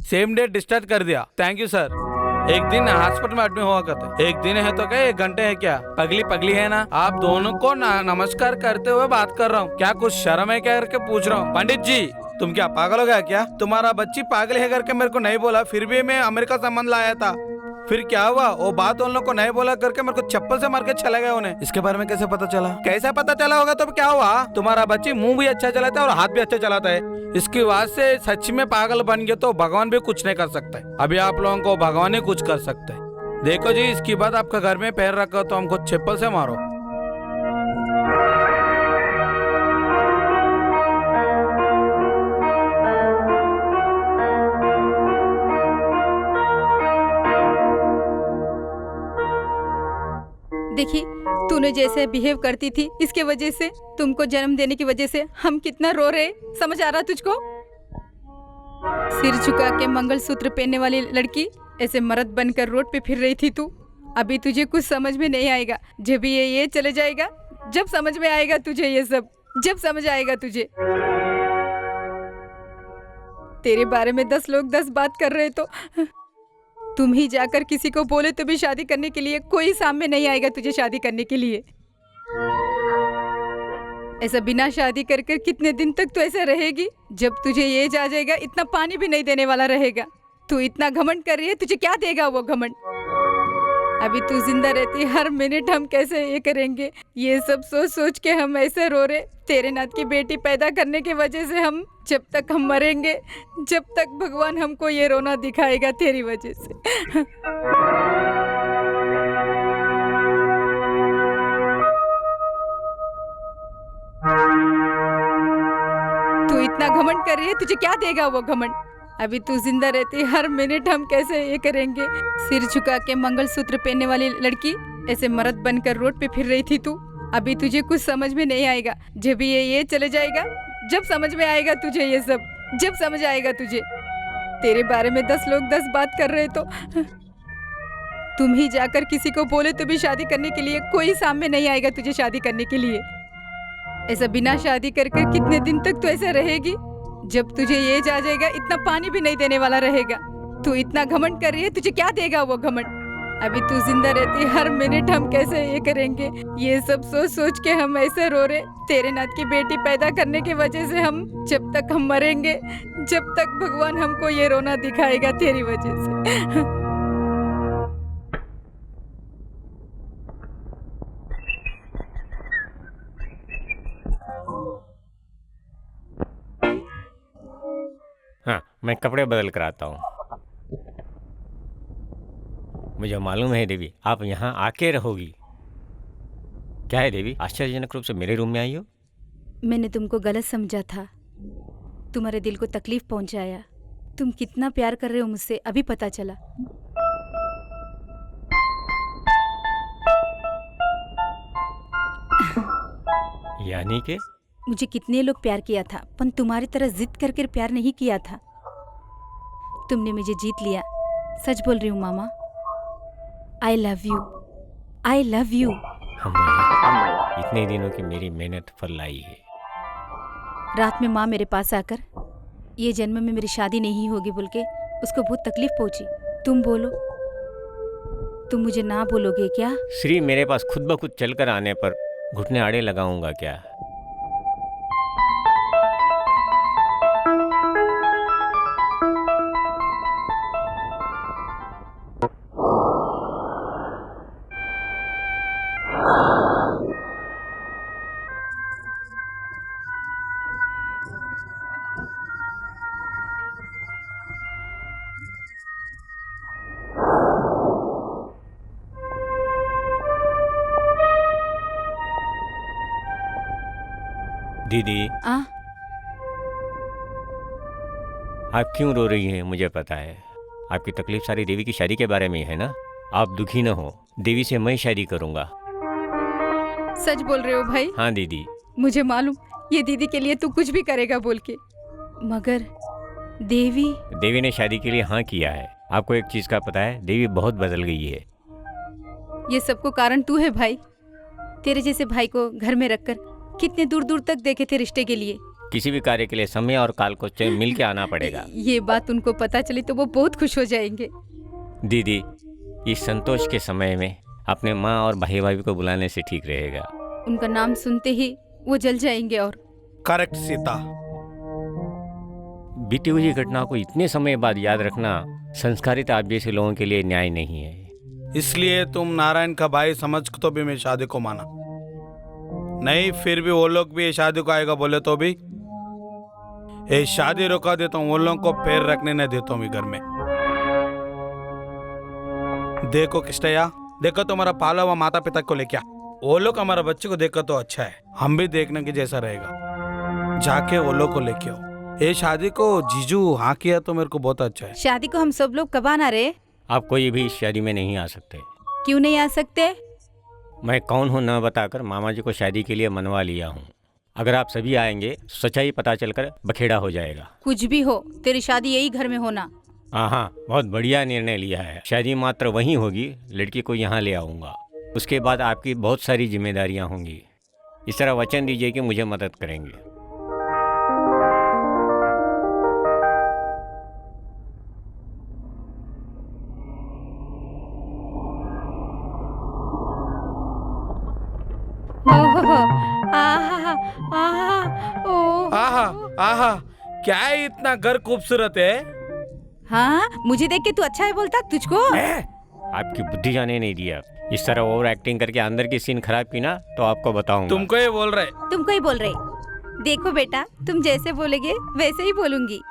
same day discharge कर दिया। Thank you sir. एक दिन हॉस्पिटल में एडमिट हुआ करते, एक दिन है तो क्या 1 घंटे है क्या? पगली पगली है ना। आप दोनों को नमस्कार करते हुए बात कर रहा हूँ, क्या कुछ शर्म है क्या करके पूछ रहा हूँ। पंडित जी तुम क्या पागल हो गया क्या? तुम्हारा बच्ची पागल है करके मेरे को नहीं बोला, फिर भी मैं अमेरिका संबंध लाया था। फिर क्या हुआ? वो बात उन लोग को नहीं बोला करके मेरे को चप्पल से मार के चला गया उन्हें। इसके बारे में कैसे पता चला? कैसा पता चला होगा तो क्या हुआ? तुम्हारा बच्ची मुंह भी अच्छा चलाता है और हाथ भी अच्छा चलाता है। इसकी बात से सच में पागल बन गए तो भगवान भी कुछ नहीं कर सकता है। अभी आप लोगों को भगवान ही कुछ कर सकते है। देखो जी इसकी बात आपका घर में पैर रखो तो हमको चप्पल से मारो। देखी तूने जैसे बिहेव करती थी, इसके वजह से, तुमको जन्म देने की वजह से हम कितना रो रहे, समझ आ रहा तुझको? सिर झुका के मंगलसूत्र पहनने वाली लड़की ऐसे मर्द बनकर रोड पे फिर रही थी तू। अभी तुझे कुछ समझ में नहीं आएगा, जब ये चले जाएगा, जब समझ में आएगा तुझे ये सब, जब समझ आएगा तुझे। तेरे बारे में 10 लोग 10 बात कर रहे तो तुम ही जाकर किसी को बोले तो भी शादी करने के लिए कोई सामने नहीं आएगा तुझे शादी करने के लिए। ऐसा बिना शादी कर कर कितने दिन तक तो ऐसे रहेगी? जब तुझे ये जा जाएगा इतना पानी भी नहीं देने वाला रहेगा। तू इतना घमंड कर रही है, तुझे क्या देगा वो घमंड? अभी तू जिंदा रहती हर मिनट हम कैसे ये करेंगे, ये सब सोच सोच के हम ऐसे रो रहे। तेरे नाथ की बेटी पैदा करने की वजह से हम जब तक हम मरेंगे, जब तक भगवान हमको ये रोना दिखाएगा तेरी वजह से। तू इतना घमंड कर रही है, तुझे क्या देगा वो घमंड? अभी तू जिंदा रहती हर मिनट हम कैसे ये करेंगे। सिर झुका के मंगलसूत्र पहनने वाली लड़की ऐसे मर्द बनकर रोड पे फिर रही थी तू। अभी तुझे कुछ समझ में नहीं आएगा, जब ये चले जाएगा, जब समझ में आएगा तुझे ये सब, जब समझ आएगा तुझे। तेरे बारे में 10 लोग 10 बात कर रहे तो तुम ही जाकर किसी को बोले तो भी शादी करने के लिए कोई सामने नहीं आएगा तुझे शादी करने के लिए। ऐसा बिना शादी कर कर कितने दिन तक तो ऐसे रहेगी? जब तुझे ये जा जाएगा इतना पानी भी नहीं देने वाला रहेगा। तू इतना घमंड कर रही है, तुझे क्या देगा वो घमंड? अभी तू जिंदा रहती हर मिनट हम कैसे ये करेंगे, ये सब सोच सोच के हम ऐसे रो रहे। तेरे नाथ की बेटी पैदा करने की वजह से हम जब तक हम मरेंगे, जब तक भगवान हमको ये रोना दिखाएगा तेरी वजह से। हाँ, मैं कपड़े बदल कर आता हूँ। मुझे मालूम है देवी, आप यहाँ आके रहोगी। क्या है देवी, आश्चर्यजनक रूप से मेरे रूम में आई हो? मैंने तुमको गलत समझा था, तुम्हारे दिल को तकलीफ पहुंचाया। तुम कितना प्यार कर रहे हो मुझसे अभी पता चला। यानी कि मुझे कितने लोग प्यार किया था, पर तुम्हारी तरह जिद करके प्यार नहीं किया था। तुमने मुझे जीत लिया। सच बोल रही हूँ मामा। I love you, I love you. इतने दिनों की मेरी मेहनत फल लाई है। रात में माँ मेरे पास आकर ये जन्म में मेरी शादी नहीं होगी बोल के उसको बहुत तकलीफ पहुंची। तुम बोलो, तुम मुझे ना बोलोगे क्या? श्री, मेरे पास खुद ब खुद चलकर आने पर घुटने आड़े लगाऊंगा क्या? दीदी, आप क्यों रो रही हैं? मुझे पता है आपकी तकलीफ सारी देवी की शादी के बारे में है ना। आप दुखी न हो, देवी से मैं शादी करूंगा। सच बोल रहे हो भाई? हाँ दीदी। मुझे मालूम ये दीदी के लिए तू कुछ भी करेगा बोल के, मगर देवी ने शादी के लिए हाँ किया है। आपको एक चीज का पता है, देवी बहुत बदल गई है। ये सबको कारण तू है भाई। तेरे जैसे भाई को घर में रखकर कितने दूर दूर तक देखे थे रिश्ते के लिए। किसी भी कार्य के लिए समय और काल को मिल के आना पड़ेगा। ये बात उनको पता चली तो वो बहुत खुश हो जाएंगे। दीदी, इस संतोष के समय में अपने माँ और भाई भाभी को बुलाने से ठीक रहेगा। उनका नाम सुनते ही वो जल जाएंगे। और करेक्ट सीता। बीती हुई घटना को इतने समय बाद याद रखना संस्कारित आप जैसे लोगों के लिए न्याय नहीं है। इसलिए तुम नारायण का भाई समझ तो भी मैं शादी को माना नहीं, फिर भी वो लोग भी ये शादी को आएगा बोले तो भी ये शादी रोका देता हूँ। वो लोगों को पैर रखने नहीं देता हूँ घर में। देखो किस्टया, देखो तुम्हारा पाला हुआ माता पिता को लेके आ। वो लोग हमारा बच्चे को देखो तो अच्छा है, हम भी देखने के जैसा रहेगा। जाके वो लोग को लेके आओ। ये शादी को जीजू हाँ किया तो मेरे को बहुत अच्छा है। शादी को हम सब लोग कब आना रे? आप कोई भी इस शादी में नहीं आ सकते। क्यों नहीं आ सकते? मैं कौन हूँ न बताकर मामा जी को शादी के लिए मनवा लिया हूँ। अगर आप सभी आएंगे सच्चाई पता चलकर बखेड़ा हो जाएगा। कुछ भी हो, तेरी शादी यही घर में होना। हाँ, बहुत बढ़िया निर्णय लिया है। शादी मात्र वहीं होगी, लड़की को यहाँ ले आऊँगा। उसके बाद आपकी बहुत सारी जिम्मेदारियाँ होंगी। इस तरह वचन दीजिए कि मुझे मदद करेंगे। आहा, आहा, ओ, आहा आहा, क्या है इतना घर खूबसूरत है। हाँ, मुझे देख के तू अच्छा है बोलता तुझको। आपकी बुद्धि जाने नहीं दिया। इस तरह ओवर एक्टिंग करके अंदर की सीन खराब की ना तो आपको बताऊंगा। तुमको ये बोल रहे। तुमको ही बोल रहे। देखो बेटा, तुम जैसे बोलेगे वैसे ही बोलूंगी।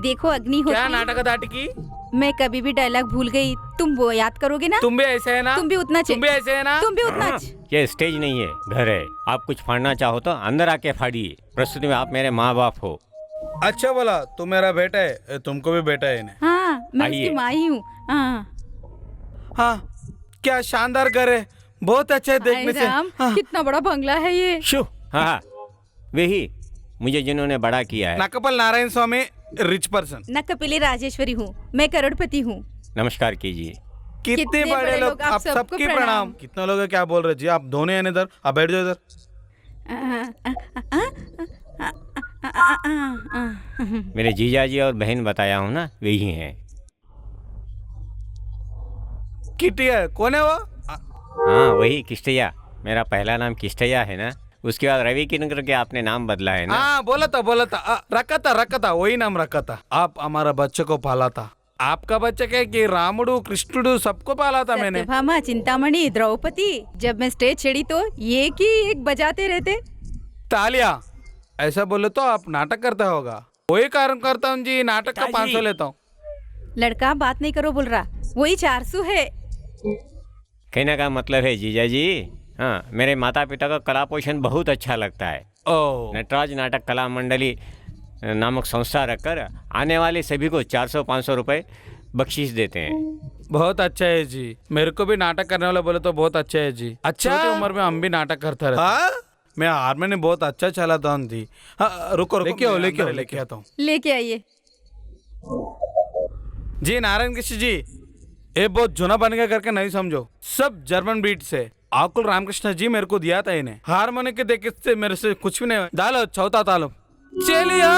देखो क्या अग्नि नाटक दाटी की? मैं कभी भी डायलॉग भूल गई, तुम वो याद करोगे ना? तुम भी ऐसे है ना? तुम भी उतना तुम भी ऐसे है ना? तुम भी उतना ये स्टेज नहीं है, घर है। आप कुछ फाड़ना चाहो तो अंदर आके फाड़िए। प्रस्तुति में आप मेरे माँ बाप हो। अच्छा बोला, तू मेरा बेटा है, तुमको भी बेटा है इन्हें। हाँ, मैं आइए। उसकी माँ ही हूँ। हाँ, हाँ, क्या शानदार घर है, बहुत अच्छा है देखने से। राम, हाँ। कितना बड़ा बंगला है ये। शु, हाँ, वही मुझे जिन्होंने बड़ा किया है। नकपल नारायण स्वामी, रिच पर्सन। नकपिली राजेश्वरी हूँ, मैं करोड़पति हूँ। नमस्कार कीजिए। कितने बड़े लोग, आप सबके प्रणाम। कितने लोग हैं, क्या बोल रहे जी? आप दोनों हैं इधर, आप बैठ जाओ इधर। मेरे जीजा जी और बहन बताया हूँ ना, वही हैं। किटी है, कौन है वो? हाँ, वही किस्टैया। मेरा पहला नाम किस्टैया है ना, उसके बाद रवि किरण करके आपने नाम बदला है ना। हाँ, बोला था, रखा था, वही नाम रखा था। आप हमारा बच्चे को पाला था। आपका बच्चा क्या कि रामुडू कृष्णुडू सबको पाला था मैंने। सत्यभामा, चिंतामणि, द्रौपदी, जब मैं स्टेज चढ़ी तो एक ही एक बजाते रहते। तालिया। ऐसा बोले तो आप नाटक करता होगा। वही कारण करता हूँ जी, नाटक का 500 लेता हूँ। लड़का बात नहीं करो बोल रहा, वही 400 है। कहने का मतलब है जीजा जी, हाँ, मेरे माता पिता का कला पोषण बहुत अच्छा लगता है। ओह, नटराज नाटक कला मंडली नामक संस्था रखकर आने वाले सभी को 400-500 रुपए बख्शीश देते हैं। बहुत अच्छा है जी। मेरे को भी नाटक करने वाला बोले तो बहुत अच्छा है जी। अच्छा, छोटी उम्र में हम भी नाटक करते रहते। हाँ? मैं हारमोनियम बहुत अच्छा चलाता हूँ जी। हाँ, रुको लेके आता हूँ। लेके आइए जी। नारायण कृष्ण जी, ये बहुत जुना बन गया करके नहीं समझो, सब जर्मन बीट से। आकुल रामकृष्ण जी मेरे को दिया था इन्हें। हारमोनियम के देखे से मेरे से कुछ भी नहीं। डालो चौथा तालो। चलिया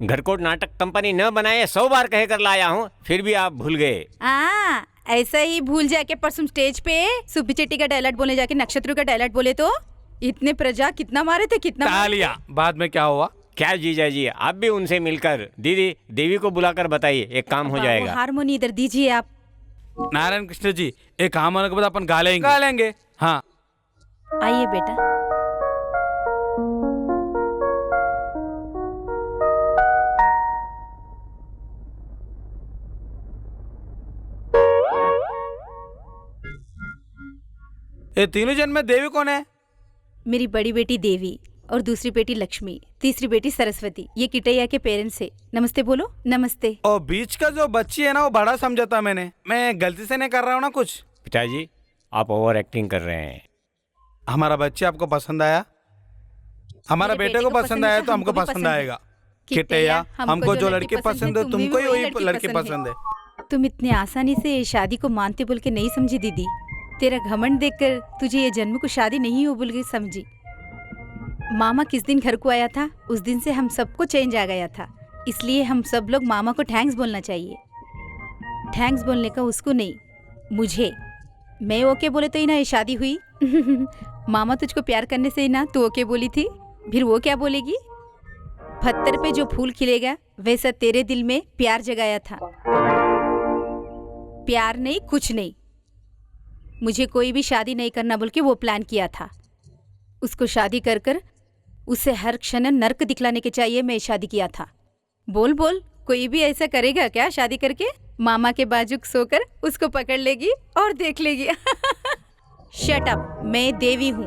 घरकोट नाटक कंपनी न बनाए 100 बार कह कर लाया हूँ, फिर भी आप भूल गए। ऐसा ही भूल जाके परसों स्टेज पे सुप्पी चेट्टी का डायलॉग बोले जाके नक्षत्र का डायलॉग बोले तो इतने प्रजा कितना मारे थे, कितना तालिया। बाद में क्या हुआ? क्या जीजा जी, आप भी उनसे मिलकर दीदी देवी को बुलाकर बताइए, एक काम हो जाएगा। हारमोनी इधर दीजिए आप। नारायण कृष्ण जी, एक काम होने के बाद अपन गा लेंगे। हाँ, आइए बेटा। ये तीनों जन में देवी कौन है? मेरी बड़ी बेटी देवी और दूसरी बेटी लक्ष्मी, तीसरी बेटी सरस्वती। ये किटैया के पेरेंट्स से। नमस्ते बोलो। नमस्ते। और बीच का जो बच्ची है ना, वो बड़ा समझा था मैंने। मैं गलती से नहीं कर रहा हूँ ना कुछ? पिताजी, आप ओवर एक्टिंग कर रहे हैं। हमारा बच्चे आपको पसंद आया? हमारा बेटे को पसंद आया तो हमको पसंद आएगा। किटैया, हमको जो लड़की पसंद है तुम्हें तुमको ही वही वही लड़की पसंद है। तुम इतने आसानी से ये शादी को मानते बोल के नहीं समझी दीदी। तेरा घमंड देखकर तुझे ये जन्म को शादी नहीं हो बोल के समझी। मामा किस दिन घर को आया था उस दिन से हम सबको चेंज आ गया था, इसलिए हम सब लोग मामा को थैंक्स बोलना चाहिए। थैंक्स बोलने का उसको नहीं, मुझे। मैं ओके बोले तो ही ना ये शादी हुई। मामा तुझको प्यार करने से ही ना तू ओके बोली थी, फिर वो क्या बोलेगी? पत्थर पे जो फूल खिलेगा वैसा तेरे दिल में प्यार जगाया था। प्यार नहीं, कुछ नहीं। मुझे कोई भी शादी नहीं करना बोल के वो प्लान किया था। उसको शादी कर कर उसे हर क्षण नर्क दिखलाने के चाहिए मैं शादी किया था। बोल बोल, कोई भी ऐसा करेगा क्या शादी करके? मामा के बाजू सोकर उसको पकड़ लेगी और देख लेगी। शट अप, मैं देवी हूँ।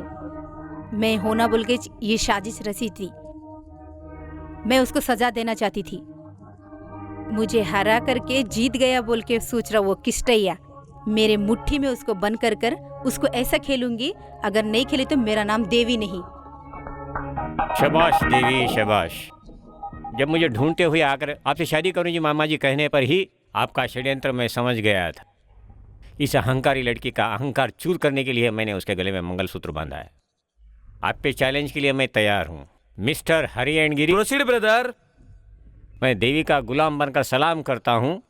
मैं होना बोल के ये साजिश रची थी। मैं उसको सजा देना चाहती थी। मुझे हरा करके जीत गया बोल के सोच रहा वो किस्टैया। मेरे मुट्ठी में उसको बंद कर कर उसको ऐसा खेलूंगी, अगर नहीं खेली तो मेरा नाम देवी नहीं। शाबाश देवी शाबाश। जब मुझे ढूंढते हुए आकर आपसे शादी करूंगी मामा जी कहने पर ही आपका षड्यंत्र मैं समझ गया था। इस अहंकारी लड़की का अहंकार चूर करने के लिए मैंने उसके गले में मंगलसूत्र बांधा है। आपके चैलेंज के लिए मैं तैयार हूँ mister Hari and Giri. Proceed brother. मैं देवी का गुलाम बनकर सलाम करता हूँ,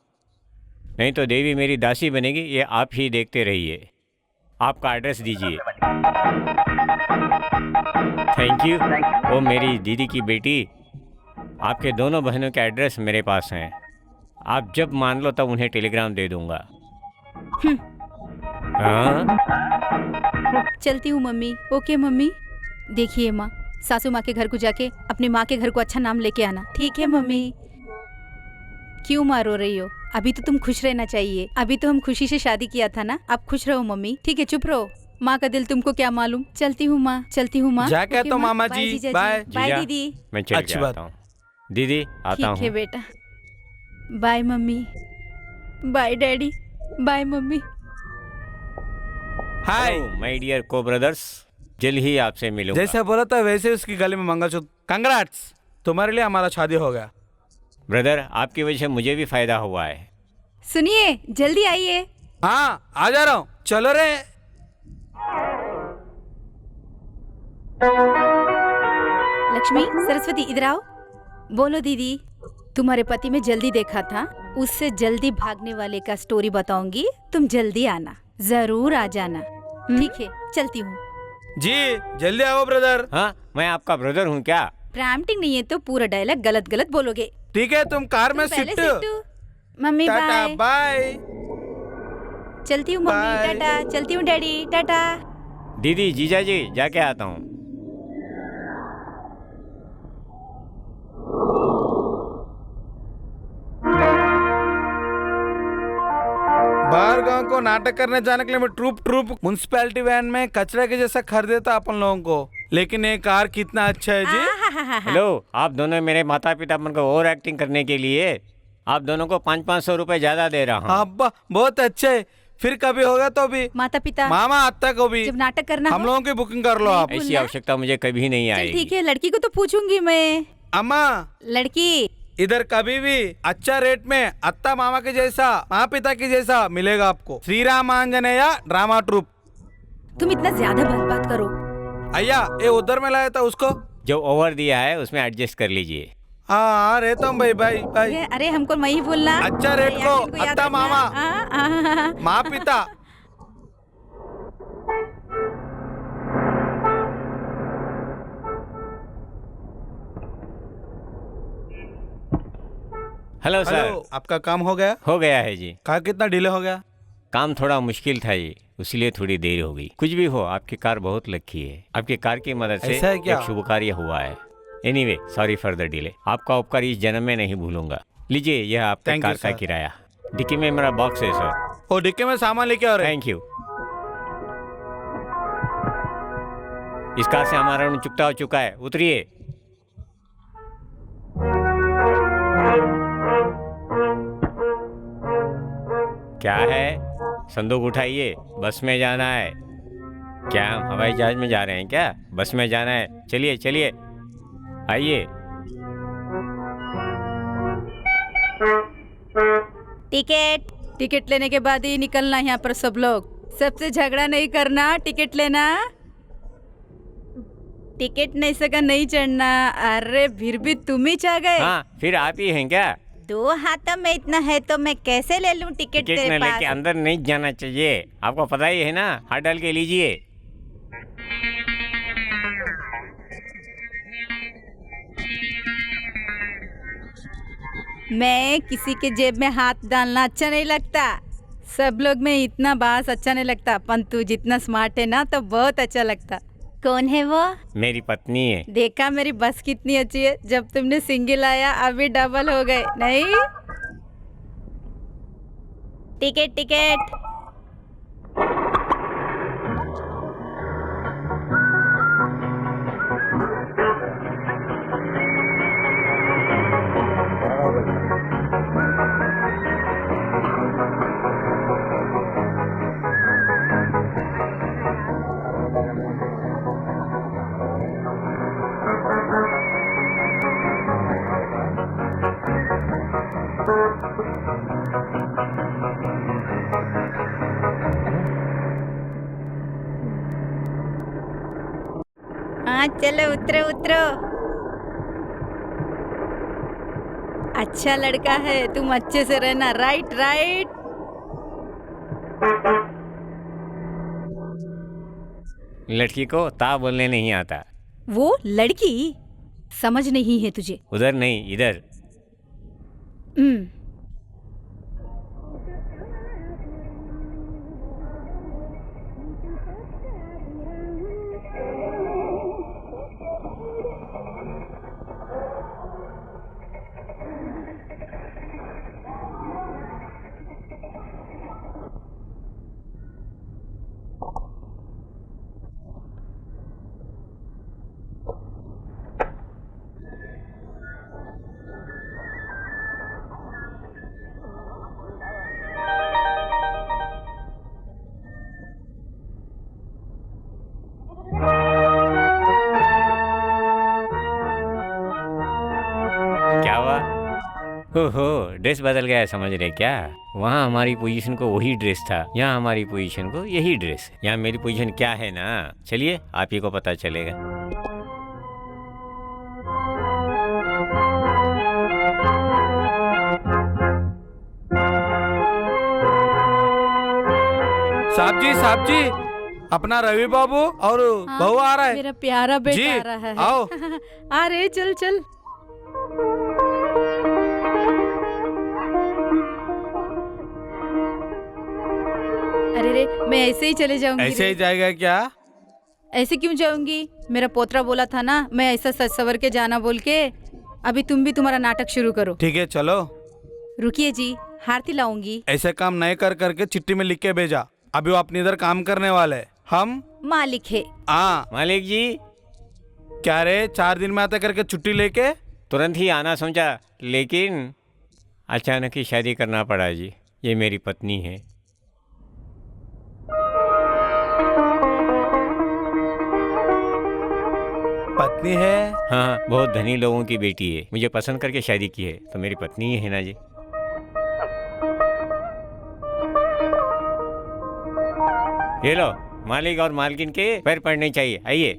नहीं तो देवी मेरी दासी बनेगी, ये आप ही देखते रहिए। आपका एड्रेस दीजिए। Thank you. वो मेरी दीदी की बेटी, आपके दोनों बहनों के एड्रेस मेरे पास हैं। आप जब मान लो तब उन्हें टेलीग्राम दे दूंगा। हाँ? चलती हूँ मम्मी। Okay mummy. देखिए माँ, सासू माँ के घर को जाके अपनी माँ के घर को अच्छा नाम लेके आना, ठीक है मम्मी? क्यों माँ रो रही हो? अभी तो तुम खुश रहना चाहिए। अभी तो हम खुशी से शादी किया था ना। अब खुश रहो मम्मी, ठीक है? चुप रहो। माँ का दिल तुमको क्या मालूम। चलती हूँ माँ, चलती हूँ माँ। जाके ओके तो माँ, मामा बाय जी, जीजा बाय। बाय जीजा, दीदी। मैं चल अच्छी के बात। आता हूँ। दीदी आता ठीक है हूँ। बेटा। Bye mummy. Bye daddy. Bye mummy. Hi. My dear को ब्रदर्स, जल्द ही आपसे मिलूंगा। जैसे बोला था वैसे उसकी गले में मंगलसूत्र। कंग्रेट्स, तुम्हारे लिए हमारा शादी हो गया। ब्रदर, आपकी वजह से मुझे भी फायदा हुआ है। सुनिए, जल्दी आइए। हाँ आ जा रहा हूँ, चलो रे। लक्ष्मी, सरस्वती, इधर आओ। बोलो दीदी। तुम्हारे पति में जल्दी देखा था, उससे जल्दी भागने वाले का स्टोरी बताऊंगी। तुम जल्दी आना, जरूर आ जाना। ठीक है, चलती हूँ। जी जल्दी आओ ब्रदर। हाँ, मैं आपका ब्रदर हूँ क्या? प्रैम्प्टिंग नहीं है तो पूरा डायलॉग गलत गलत बोलोगे। ठीक है, तुम कार में तुम पहले सिट। सिट्टू। मम्मी टाटा बाय। बाय। चलती हूँ मम्मी, बाय। टाटा। चलती हूँ डैडी, टाटा। दीदी, जीजा जी, जाके आता हूँ। बाहर गांव को नाटक करने जाने के लिए मैं ट्रूप म्युनिसिपैलिटी वैन में कचरे के जैसा खरीदे था अपन लोगों को, लेकिन ये कार कितना अच्छा है जी। हेलो, आप दोनों मेरे माता पिता बनकर ओवर एक्टिंग करने के लिए आप दोनों को 500-500 रुपए ज्यादा दे रहा हूँ। अब्बा बहुत अच्छे है। फिर कभी होगा तो भी माता पिता, मामा अत्ता को भी जब नाटक करना हम हो। लोगों की बुकिंग कर लो आप। नहीं। ऐसी आवश्यकता मुझे कभी नहीं चल आएगी। ठीक है, लड़की को तो पूछूंगी मैं। अम्मा, लड़की इधर कभी भी अच्छा रेट में अत्ता मामा के जैसा, माँ पिता के जैसा मिलेगा आपको। Shri Ram Anjaneya drama troop. तुम इतना ज्यादा बात करो। अय्या, ये उधर में लाया था उसको। जो ओवर दिया है उसमें एडजस्ट कर लीजिए। हाँ रहता हूँ भाई। अरे हमको नहीं बोलना। अच्छा रेट अरे को, यार, इनको याद अत्ता रखना। मामा। माँ पिता। Hello sir. हेलो, आपका काम हो गया? हो गया है जी। कहा कितना डिले हो गया? काम थोड़ा मुश्किल था जी, इसलिए थोड़ी देर हो गई। कुछ भी हो, आपकी कार बहुत लकी है। आपकी कार की मदद से ऐसा है क्या? एक शुभ कार्य हुआ है। Anyway, sorry for the delay. आपका उपकार इस जन्म में नहीं भूलूंगा। लीजिए, यह आपके Thank you, कार का sir. किराया। डिक्की में मेरा बॉक्स है सर। वो डिक्की में सामान लेके आ रहे। Thank you. इस कार से हमारा ऋण चुकता हो चुका है, उतरिए। क्या है? संदूक उठाइए, बस में जाना है। क्या हम हवाई जहाज में जा रहे हैं क्या? बस में जाना है। चलिए चलिए, आइए। टिकट। टिकट लेने के बाद ही निकलना यहाँ पर सब लोग। सबसे झगड़ा नहीं करना, टिकट लेना। टिकट नहीं सका नहीं चढ़ना। अरे फिर भी तुम ही चाह गए। हाँ, फिर आप ही हैं क्या? 2 हाथों में इतना है तो मैं कैसे ले लूं टिकट टिकट तेरे में पास? लेके अंदर नहीं जाना चाहिए, आपको पता ही है ना। हाथ डाल के लीजिए। मैं किसी के जेब में हाथ डालना अच्छा नहीं लगता। सब लोग में इतना बास अच्छा नहीं लगता, पर तू जितना स्मार्ट है ना तो बहुत अच्छा लगता। कौन है वो? मेरी पत्नी है। देखा मेरी बस कितनी अच्छी है। जब तुमने सिंगल आया अभी डबल हो गए नहीं। Ticket ticket. हाँ चलो उतरो उतरो। अच्छा लड़का है, तुम अच्छे से रहना। Right right. लड़की को ता बोलने नहीं आता। वो लड़की समझ नहीं है तुझे। उधर नहीं, इधर। हम्म। क्या हुआ? ओहो, ड्रेस बदल गया है, समझ रहे क्या? वहाँ हमारी पोजीशन को वही ड्रेस था, यहाँ हमारी पोजीशन को यही ड्रेस। यहाँ मेरी पोजीशन क्या है ना, चलिए आप ही को पता चलेगा। साहब जी, अपना रवि बाबू और बहू आ रहा है। मेरा प्यारा बेटा जी, आ रहा है। आओ। आ रे, चल चल। अरे रे, मैं ऐसे ही चले जाऊंगी। ऐसे ही जाएगा क्या? ऐसे क्यों जाऊंगी? मेरा पोतरा बोला था ना, मैं ऐसा सच सवर के जाना बोल के। अभी तुम भी तुम्हारा नाटक शुरू करो। ठीक है चलो। रुकिए जी, हारती लाऊंगी। ऐसे काम नहीं कर करके चिट्ठी में लिख के भेजा। अभी वो अपनी इधर काम करने वाले हैं। हम मालिक है। हाँ। मालिक जी, क्या रे, 4 दिन में आते करके छुट्टी लेके? तुरंत ही आना सोचा, लेकिन अचानक ही शादी करना पड़ा जी। ये मेरी पत्नी है। पत्नी है? हाँ, बहुत धनी लोगों की बेटी है। मुझे पसंद करके शादी की है, तो मेरी पत्नी ही है ना जी। ये लो, मालिक और मालकिन के पैर पड़ने चाहिए। आइए,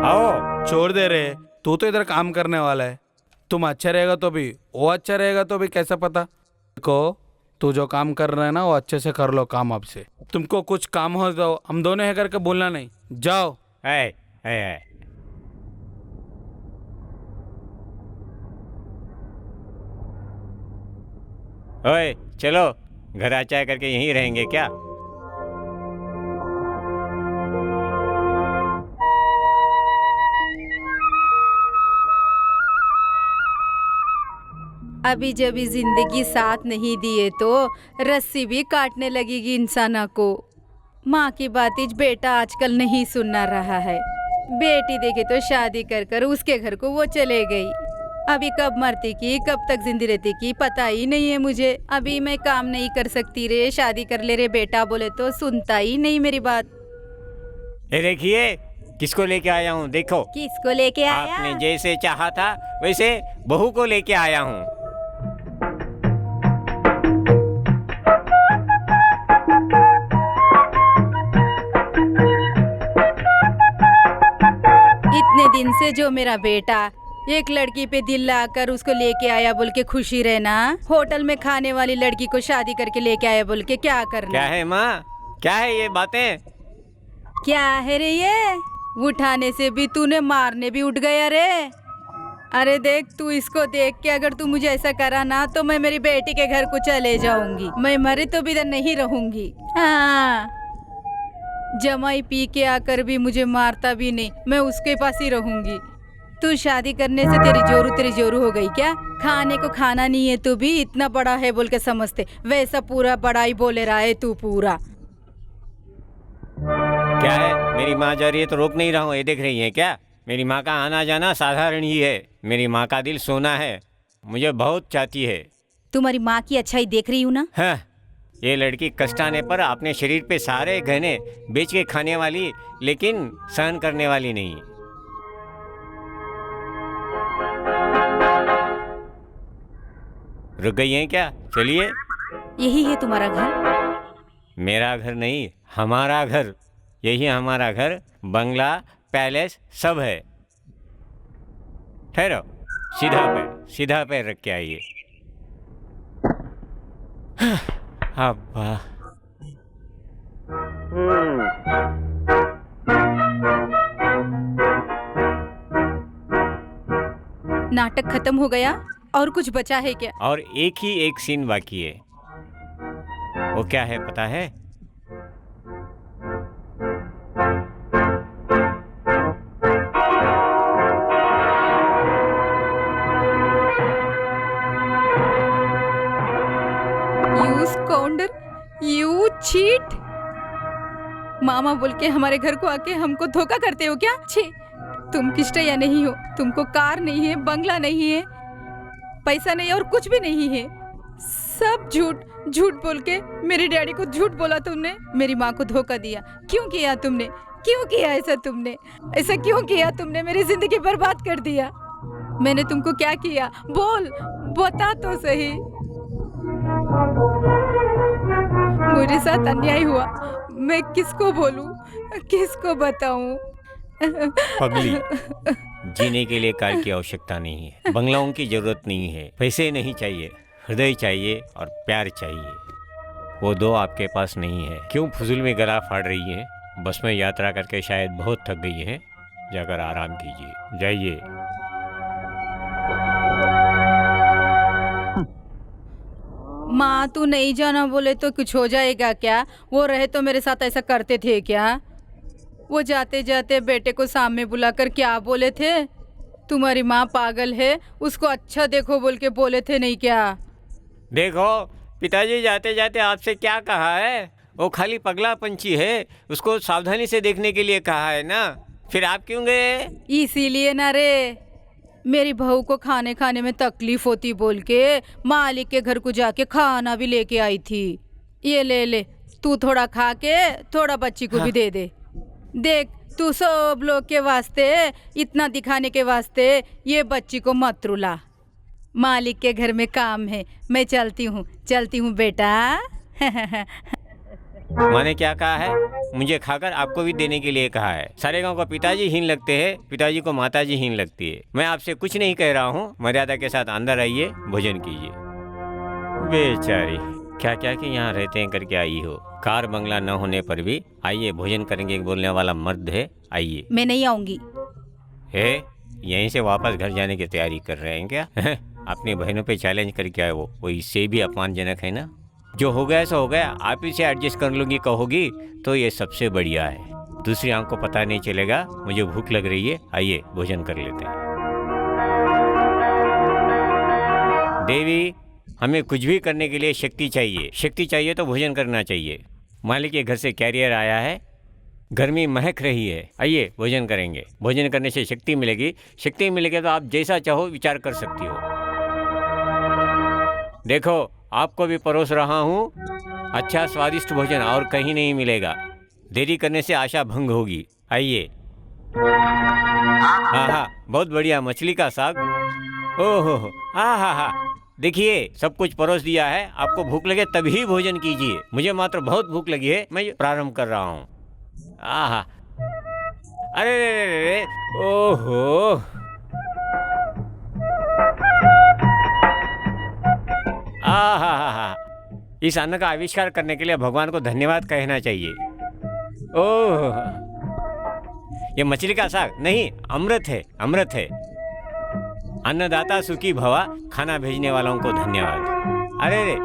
आओ। छोड़ दे रे, तू तो इधर काम करने वाला है। तुम अच्छा रहेगा तो भी, वो अच्छा रहेगा तो भी कैसा पता। देखो, तू जो काम कर रहा है ना वो अच्छे से कर लो काम। अब से तुमको कुछ काम हो तो हम दोनों है करके बोलना नहीं। जाओ। है, है। ओए, चलो, घर आ चाय करके यहीं रहेंगे क्या? अभी जब भी जिंदगी साथ नहीं दिए तो रस्सी भी काटने लगेगी इंसाना को। माँ की बातें बेटा आजकल नहीं सुनना रहा है। बेटी देखे तो शादी कर कर उसके घर को वो चले गई। अभी कब मरती की कब तक जिंदी रहती की पता ही नहीं है मुझे। अभी मैं काम नहीं कर सकती रे, शादी कर ले रे बेटा बोले तो सुनता ही नहीं मेरी बात। ये देखिए, किसको लेके आया हूँ, देखो। किसको लेके आया? आपने जैसे चाहा था वैसे बहू को लेके आया हूँ। दिन से जो मेरा बेटा एक लड़की पे दिल लाकर उसको लेके आया बोल के खुशी रहना, होटल में खाने वाली लड़की को शादी करके लेके आया बोल के क्या करना? क्या है माँ, क्या है ये बातें? क्या है रे ये? उठाने से भी तूने मारने भी उठ गया रे। अरे देख, तू इसको देख के अगर तू मुझे ऐसा करा ना तो मैं मेरी बेटी के घर को चले जाऊंगी। मैं मरी तो भी इधर नहीं रहूंगी। हाँ, जमाई पी के आकर भी मुझे मारता भी नहीं, मैं उसके पास ही रहूंगी। तू शादी करने से तेरी जोरू हो गई क्या? खाने को खाना नहीं है तू भी इतना बड़ा है बोल के समझते, वैसा पूरा बड़ा ही बोले रहा है तू पूरा। क्या है, मेरी माँ जा रही है तो रोक नहीं रहा हूँ, ये देख रही है क्या? मेरी माँ का आना जाना साधारण ही है। मेरी माँ का दिल सोना है, मुझे बहुत चाहती है। तुम्हारी माँ की अच्छाई देख रही हूँ ना। हाँ, ये लड़की कष्ट आने पर अपने शरीर पे सारे गहने बेच के खाने वाली, लेकिन सहन करने वाली नहीं। रुक गई हैं क्या? चलिए। यही है तुम्हारा घर? मेरा घर नहीं, हमारा घर। यही हमारा घर, बंगला, पैलेस सब है। ठहरो, सीधा पैर रख के आइए। अब्बा, नाटक खत्म हो गया और कुछ बचा है क्या? और एक ही एक सीन बाकी है। वो क्या है पता है? You scoundrel, you cheat. मामा बोल के हमारे घर को आके हमको धोखा करते हो क्या? छी, तुम किष्टैया नहीं हो, तुमको कार नहीं है, बंगला नहीं है, पैसा नहीं और कुछ भी नहीं है। सब झूठ बोल के मेरे डैडी को झूठ बोला तुमने, मेरी माँ को धोखा दिया। क्यों किया तुमने? क्यों किया ऐसा तुमने? ऐसा क्यों किया तुमने? मेरी जिंदगी बर्बाद कर दिया। मैंने तुमको क्या किया? बोल, बता तो सही। मेरे साथ अन्याय हुआ, मैं किसको बोलूं, किसको बताऊं? पगली, जीने के लिए कार की आवश्यकता नहीं है, बंगलाओं की जरूरत नहीं है, पैसे नहीं चाहिए, हृदय चाहिए और प्यार चाहिए। वो दो आपके पास नहीं है। क्यों फजूल में गला फाड़ रही है? बस में यात्रा करके शायद बहुत थक गई है, जाकर आराम कीजिए, जाइए। माँ, तू नहीं जाना बोले तो कुछ हो जाएगा क्या? वो रहे तो मेरे साथ ऐसा करते थे क्या? वो जाते जाते बेटे को सामने बुलाकर क्या बोले थे? तुम्हारी माँ पागल है, उसको अच्छा देखो बोल के बोले थे नहीं क्या? देखो, पिताजी जाते जाते आपसे क्या कहा है? वो खाली पगला पंछी है, उसको सावधानी से देखने के लिए कहा है ना। फिर आप क्यों गए? इसीलिए ना रे, मेरी बहू को खाने में तकलीफ होती बोल के मालिक के घर को जाके खाना भी लेके आई थी। ये ले, तू थोड़ा खा के थोड़ा बच्ची को भी दे दे। देख, तू सब लोग के वास्ते, इतना दिखाने के वास्ते ये बच्ची को मत रुला। मालिक के घर में काम है, मैं चलती हूँ बेटा। मैंने क्या कहा है? मुझे खाकर आपको भी देने के लिए कहा है। सारे गांव को पिताजी हीन लगते हैं, पिताजी को माताजी हीन लगती है। मैं आपसे कुछ नहीं कह रहा हूँ, मर्यादा के साथ अंदर आइए, भोजन कीजिए। बेचारी, क्या क्या कि यहाँ रहते हैं करके आई हो। कार बंगला न होने पर भी आइए, भोजन करेंगे बोलने वाला मर्द है, आइए। मैं नहीं आऊंगी। है, यहीं से वापस घर जाने की तैयारी कर रहे हैं क्या? अपनी बहनों पे चैलेंज करके आए वो इससे भी अपमानजनक है ना। जो हो गया सो हो गया, आप इसे एडजस्ट कर लूँगी कहोगी तो ये सबसे बढ़िया है। दूसरी आंख को पता नहीं चलेगा। मुझे भूख लग रही है, आइए भोजन कर लेते हैं। देवी, हमें कुछ भी करने के लिए शक्ति चाहिए तो भोजन करना चाहिए। मालिक के घर से कैरियर आया है, गर्मी महक रही है, आइए भोजन करेंगे। भोजन करने से शक्ति मिलेगी तो आप जैसा चाहो विचार कर सकती हो। देखो, आपको भी परोस रहा हूँ अच्छा स्वादिष्ट भोजन, और कहीं नहीं मिलेगा। देरी करने से आशा भंग होगी। आइए। हाँ, बहुत बढ़िया मछली का साग। ओहो, हाँ, देखिए सब कुछ परोस दिया है। आपको भूख लगे तभी भोजन कीजिए। मुझे मात्र बहुत भूख लगी है, मैं प्रारंभ कर रहा हूँ। अरे रे रे रे, ओहो, आहा, इस अन्न का आविष्कार करने के लिए भगवान को धन्यवाद कहना चाहिए। ओह, ये मछली का साग नहीं, अमृत है, अमृत है। अन्नदाता सुखी भवा, खाना भेजने वालों को धन्यवाद। अरे रे,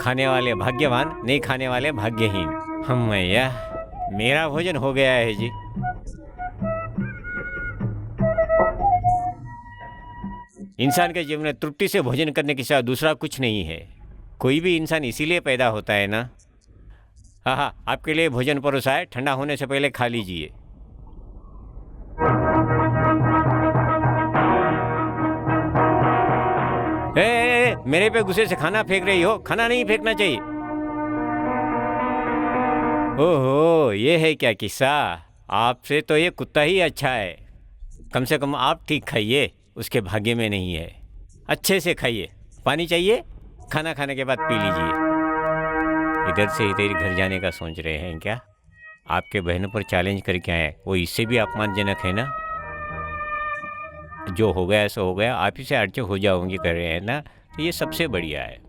खाने वाले भाग्यवान, नहीं खाने वाले भाग्यहीन। हमैया, मेरा भोजन हो गया है जी। इंसान के जीवन में तृप्ति से भोजन करने के सिवा दूसरा कुछ नहीं है। कोई भी इंसान इसीलिए पैदा होता है ना। हाँ, आपके लिए भोजन परोसा है, ठंडा होने से पहले खा लीजिए। मेरे पे गुस्से से खाना फेंक रही हो, खाना नहीं फेंकना चाहिए। ओहो, ये है क्या किस्सा। आपसे तो ये कुत्ता ही अच्छा है। कम से कम आप ठीक खाइए, उसके भाग्य में नहीं है। अच्छे से खाइए। पानी चाहिए, खाना खाने के बाद पी लीजिए। इधर से इधर घर जाने का सोच रहे हैं क्या? आपके बहनों पर चैलेंज करके आए, वो इससे भी अपमानजनक है ना। जो हो गया सो हो गया, आप ही से अर्ज हो जाओगे कर रहे हैं ना, तो ये सबसे बढ़िया है।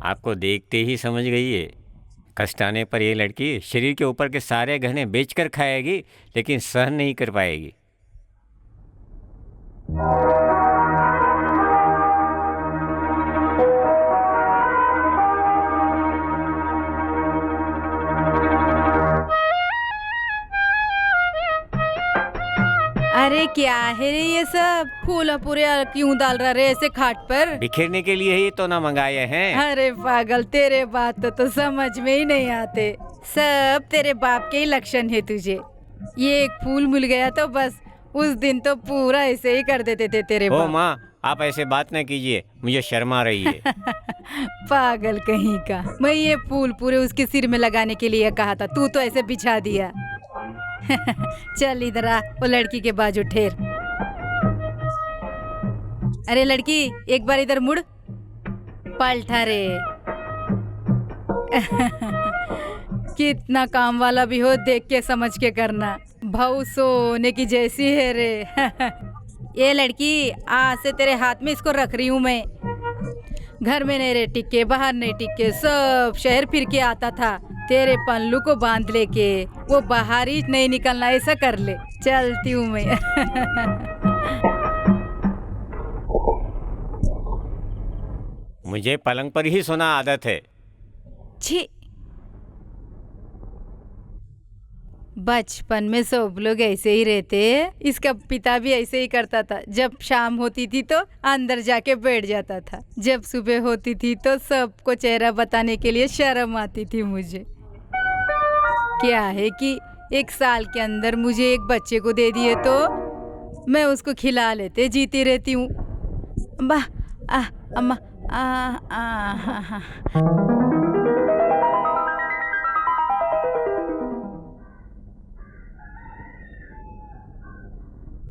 आपको देखते ही समझ गई है। कष्ट आने पर ये लड़की शरीर के ऊपर के सारे गहने बेचकर खाएगी, लेकिन सहन नहीं कर पाएगी। अरे क्या है रे ये सब फूल पूरे क्यों डाल रहा रे ऐसे खाट पर? बिखेरने के लिए ही तो ना मंगाए हैं। अरे पागल, तेरे बात तो समझ में ही नहीं आते। सब तेरे बाप के ही लक्षण है तुझे। ये एक फूल मिल गया तो बस उस दिन तो पूरा ऐसे ही कर देते थे तेरे ओ बाप। माँ, आप ऐसे बात न कीजिए, मुझे शर्म आ रही है। पागल कहीं का। मैं ये फूल पूरे उसके सिर में लगाने के लिए कहा था, तू तो ऐसे बिछा दिया। चल इधर आ, वो लड़की के बाजू ठेर। अरे लड़की, एक बार इधर मुड़। पलटा रे। कितना काम वाला भी हो, देख के समझ के करना। भाऊ सोने की जैसी है रे। ये लड़की, आज से तेरे हाथ में इसको रख रही हूँ मैं। घर में नहीं रह टिके, बाहर नहीं टिके, सब शहर फिर के आता था। तेरे पल्लू को बांध लेके वो बाहर ही नहीं निकलना, ऐसा कर ले। चलती हूँ मैं। मुझे पलंग पर ही सोना आदत है। छी, बचपन में सब लोग ऐसे ही रहते। इसका पिता भी ऐसे ही करता था। जब शाम होती थी तो अंदर जाके बैठ जाता था। जब सुबह होती थी तो सबको चेहरा बताने के लिए शर्म आती थी मुझे। क्या है कि 1 साल के अंदर मुझे एक बच्चे को दे दिए तो मैं उसको खिला लेते जीती रहती हूँ। अम्मा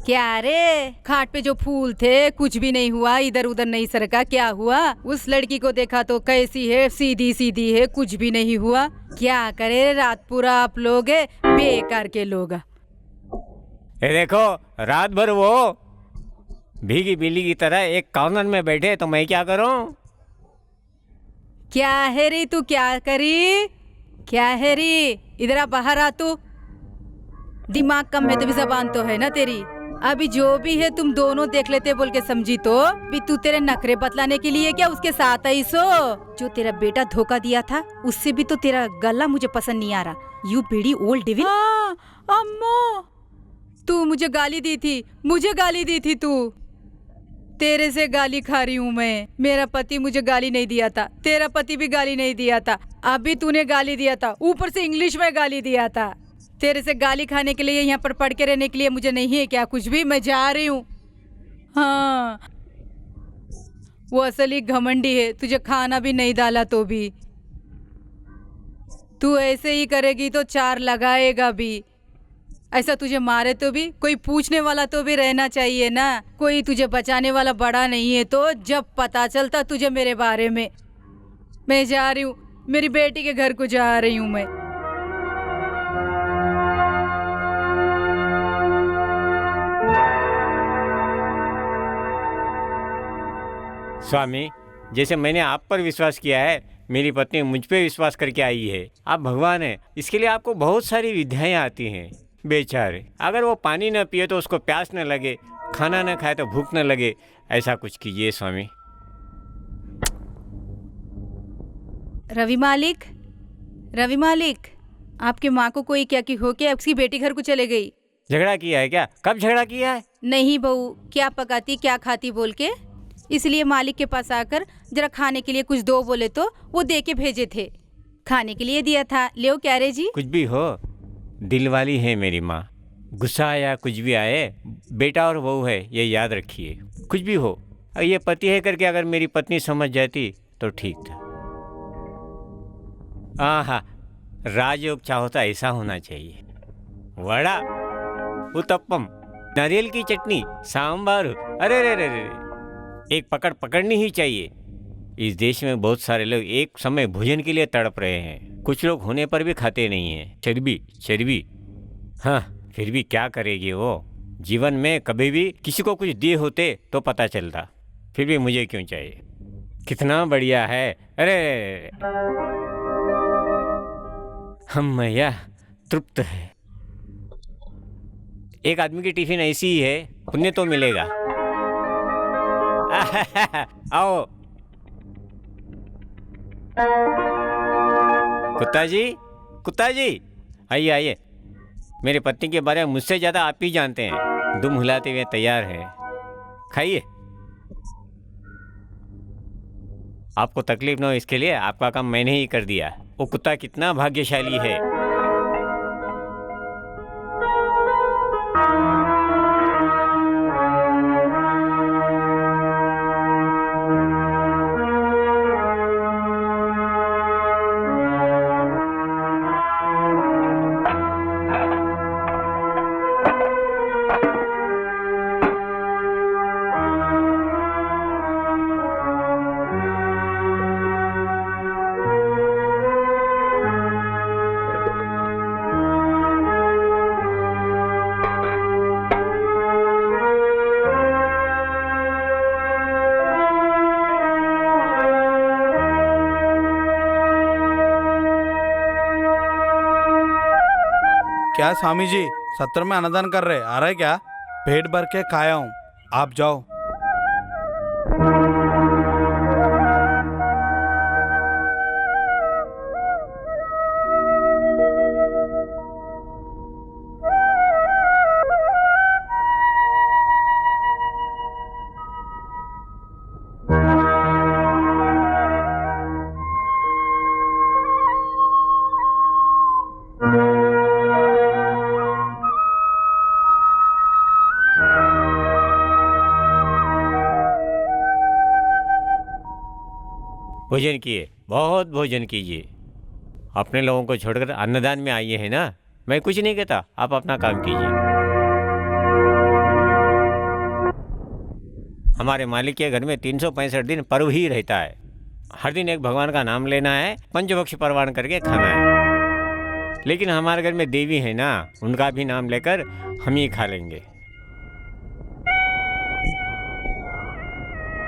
क्या रे, खाट पे जो फूल थे कुछ भी नहीं हुआ, इधर उधर नहीं सरका। क्या हुआ? उस लड़की को देखा तो कैसी है, सीधी सीधी है, कुछ भी नहीं हुआ। क्या करे, रात पूरा आप लोग है, बेकार के लोग। ये देखो, रात भर वो भीगी बिल्ली की तरह एक कॉर्नर में बैठे, तो मैं क्या करूं? क्या है री, तू क्या करी? क्या है री, इधर आ, बाहर आ तू। दिमाग कम है तो भी जबान तो है ना तेरी। अभी जो भी है तुम दोनों देख लेते बोल के समझी तो भी तू तेरे नखरे बतलाने के लिए क्या उसके साथ आई सो? जो तेरा बेटा धोखा दिया था उससे भी तो तेरा गला मुझे पसंद नहीं आ रहा। You bidi old डिविल। अम्मो, तू मुझे गाली दी थी, मुझे गाली दी थी तू। तेरे से गाली खा रही हूँ मैं। मेरा पति मुझे गाली नहीं दिया था, तेरा पति भी गाली नहीं दिया था, अभी तूने गाली दिया था, ऊपर से इंग्लिश में गाली दिया था। तेरे से गाली खाने के लिए यहाँ पर पढ़ के रहने के लिए मुझे नहीं है क्या कुछ भी, मैं जा रही हूँ। हाँ, वो असली घमंडी है, तुझे खाना भी नहीं डाला तो भी। तू ऐसे ही करेगी तो 4 लगाएगा भी। ऐसा तुझे मारे तो भी कोई पूछने वाला तो भी रहना चाहिए ना, कोई तुझे बचाने वाला बड़ा नहीं है। तो जब पता चलता तुझे मेरे बारे में। मैं जा रही हूँ, मेरी बेटी के घर को जा रही हूँ मैं। स्वामी, जैसे मैंने आप पर विश्वास किया है, मेरी पत्नी मुझ पे विश्वास करके आई है। आप भगवान हैं, इसके लिए आपको बहुत सारी विद्याएं आती हैं। बेचारे, अगर वो पानी न पिए तो उसको प्यास न लगे, खाना न खाए तो भूख न लगे। ऐसा कुछ कीजिए स्वामी। रवि मालिक, रवि मालिक, आपकी माँ को कोई क्या की हो के उसकी बेटी घर को चले गई। झगड़ा किया है क्या? कब झगड़ा किया है? नहीं बहू, क्या पकाती क्या खाती बोल के, इसलिए मालिक के पास आकर जरा खाने के लिए कुछ दो बोले तो वो दे के भेजे थे। खाने के लिए दिया था, ले क्या रे जी। कुछ भी हो, दिल वाली है मेरी माँ। गुस्सा या कुछ भी आए, बेटा और बहू है, ये याद रखिए। कुछ भी हो, ये पति है करके अगर मेरी पत्नी समझ जाती तो ठीक था। हाँ, राजयोग चाहो तो ऐसा होना चाहिए। वड़ा, उत्तपम, नारियल की चटनी, सांभर, अरे रे रे रे, एक पकड़ पकड़नी ही चाहिए। इस देश में बहुत सारे लोग एक समय भोजन के लिए तड़प रहे हैं। कुछ लोग होने पर भी खाते नहीं हैं। चर्बी चर्बी। हाँ, फिर भी क्या करेगी वो। जीवन में कभी भी किसी को कुछ दिए होते तो पता चलता। फिर भी मुझे क्यों चाहिए। कितना बढ़िया है। अरे हम मैया तृप्त है। एक आदमी की टिफिन ऐसी ही है, पुण्य तो मिलेगा। आओ कुत्ता जी, कुत्ता जी, आइए आइए। मेरे पत्नी के बारे में मुझसे ज़्यादा आप ही जानते हैं। दुम हिलाते हुए तैयार हैं, खाइए। आपको तकलीफ न हो इसके लिए आपका काम मैंने ही कर दिया। वो कुत्ता कितना भाग्यशाली है। क्या स्वामी जी सत्र में अन्नदान कर रहे, आ रहा है क्या? पेट भर के खाया हूँ, आप जाओ। भोजन किए, बहुत भोजन कीजिए। अपने लोगों को छोड़कर अन्नदान में आइए है ना। मैं कुछ नहीं कहता, आप अपना काम कीजिए। हमारे मालिक के घर में 365 दिन पर्व ही रहता है। हर दिन एक भगवान का नाम लेना है, पंचभक्ष परवान करके खाना है। लेकिन हमारे घर में देवी है ना, उनका भी नाम लेकर हम ही खा लेंगे।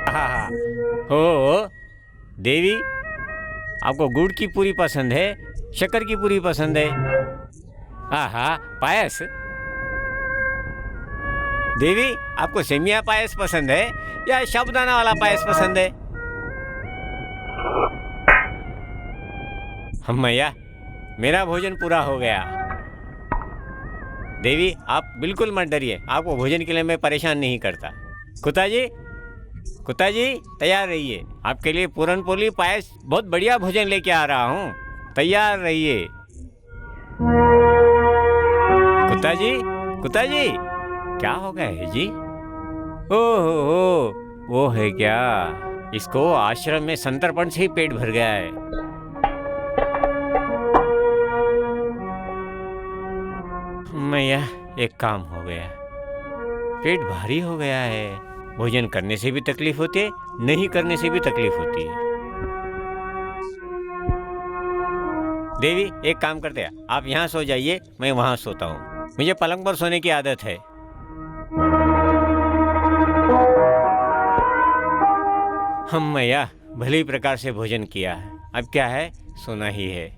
हाँ, हो देवी, आपको गुड़ की पूरी पसंद है, शक्कर की पूरी पसंद है? आहा, पायस। देवी, आपको सेमिया पायस पसंद है या साबूदाना वाला पायस पसंद है? हम मैया, मेरा भोजन पूरा हो गया। देवी, आप बिल्कुल मत डरिए, आपको भोजन के लिए मैं परेशान नहीं करता। कुत्ता जी, कुत्ता जी तैयार रहिए, आपके लिए पूरन पोली पायस बहुत बढ़िया भोजन लेके आ रहा हूँ, तैयार रहिए। कुत्ता जी, कुत्ता जी, क्या हो गया है जी? ओहो, वो है क्या? इसको आश्रम में संतर्पण से ही पेट भर गया है। मैया, एक काम हो गया, पेट भारी हो गया है। भोजन करने से भी तकलीफ होती है, नहीं करने से भी तकलीफ होती है। देवी, एक काम करते हैं, आप यहाँ सो जाइए, मैं वहाँ सोता हूँ। मुझे पलंग पर सोने की आदत है। हम मैया भली प्रकार से भोजन किया है, अब क्या है, सोना ही है।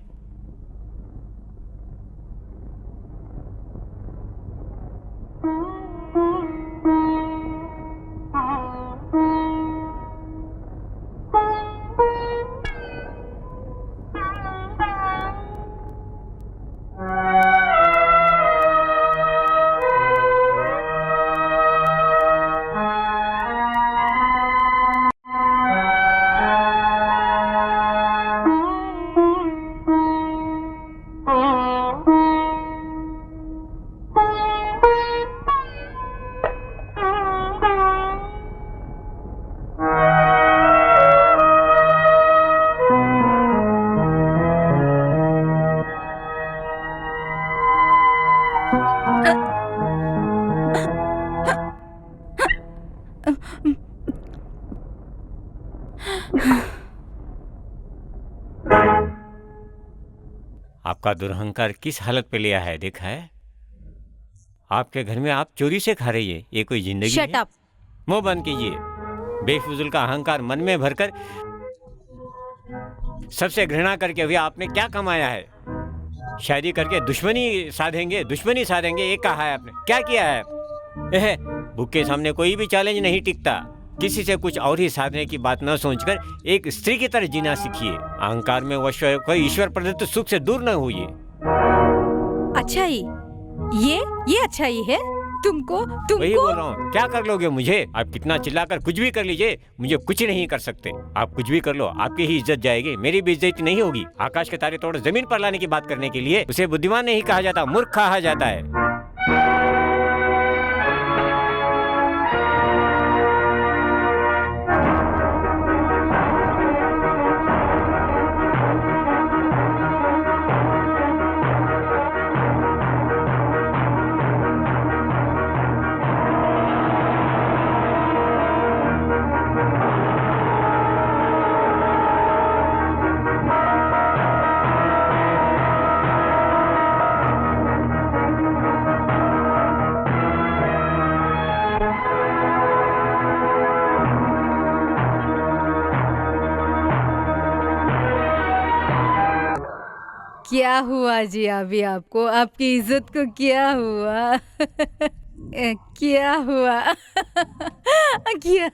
आपका दुरहंकार किस हालत पे लिया है, देखा है? आपके घर में आप चोरी से खा रही है, ये कोई जिंदगी शट है? अप। मुंह बंद कीजिए। बेफिजूल का अहंकार मन में भरकर सबसे घृणा करके भी आपने क्या कमाया है? शादी करके दुश्मनी साधेंगे ये कहा है आपने, क्या किया है? भूख के सामने कोई भी चैलेंज नहीं टिकता। किसी से कुछ और ही साधने की बात न सोचकर एक स्त्री की तरह जीना सीखिए। अहंकार में वश होकर ईश्वर प्रदत्त सुख से दूर न होइए। अच्छाई, ये अच्छाई है? तुमको वही बोल रहा हूँ, क्या कर लोगे मुझे? आप कितना चिल्लाकर कुछ भी कर लीजिए, मुझे कुछ नहीं कर सकते। आप कुछ भी कर लो, आपकी ही इज्जत जाएगी, मेरी भी इज्जत नहीं होगी। आकाश के तारे तोड़ जमीन पर लाने की बात करने के लिए उसे बुद्धिमान नहीं कहा जाता, मूर्ख कहा जाता है। क्या हुआ जी? अभी आपको, आपकी इज्जत को क्या हुआ? क्या हुआ? क्या?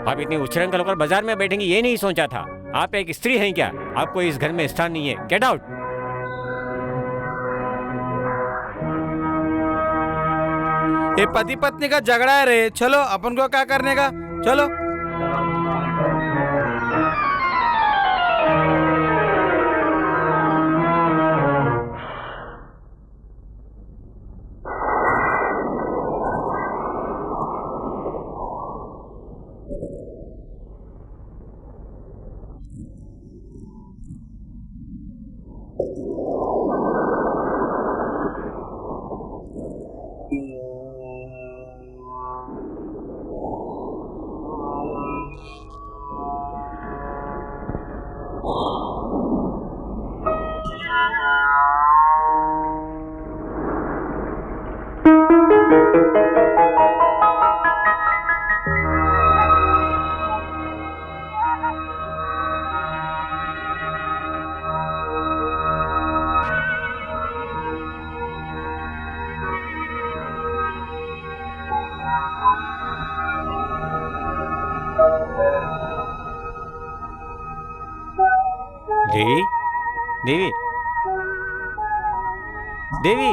आप इतनी उछृंखल होकर बाजार में बैठेंगी ये नहीं सोचा था। आप एक स्त्री हैं क्या? आपको इस घर में स्थान नहीं है, गेट आउट। ये पति पत्नी का झगड़ा है रे, चलो अपन को क्या करने का, चलो। देवी देवी देवी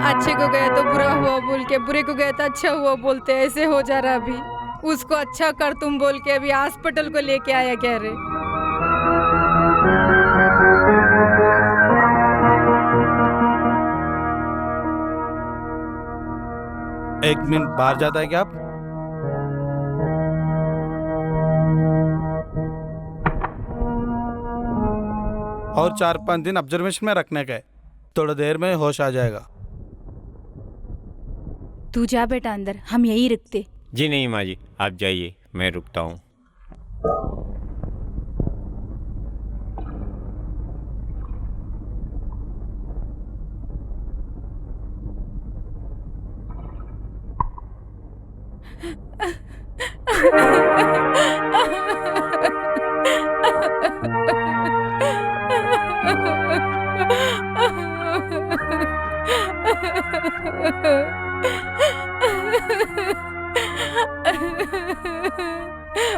अच्छे को गया तो बुरा हुआ बोल के, बुरे को गया तो अच्छा हुआ बोलते, ऐसे हो जा रहा अभी। उसको अच्छा कर तुम बोल के अभी हॉस्पिटल को लेके आया कह रहे। एक मिनट बाहर जाता है क्या आप? और 4-5 दिन ऑब्जर्वेशन में रखने का है, थोड़ा देर में होश आ जाएगा। तू जा बेटा अंदर, हम यही रुकते। जी नहीं माँ जी, आप जाइए, मैं रुकता हूँ।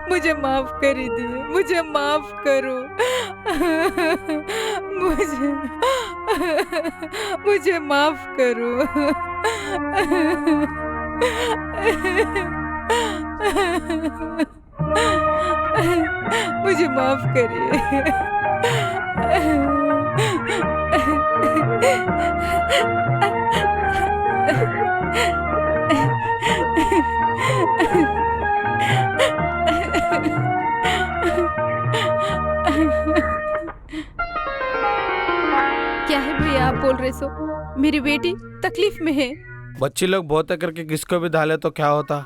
मुझे माफ कर दिए, मुझे माफ करो। मुझे माफ करो। मुझे माफ करिए। क्या है भैया आप बोल रहे सो? मेरी बेटी तकलीफ में है। बच्चे लोग बहुत है करके किसको भी डाले तो क्या होता?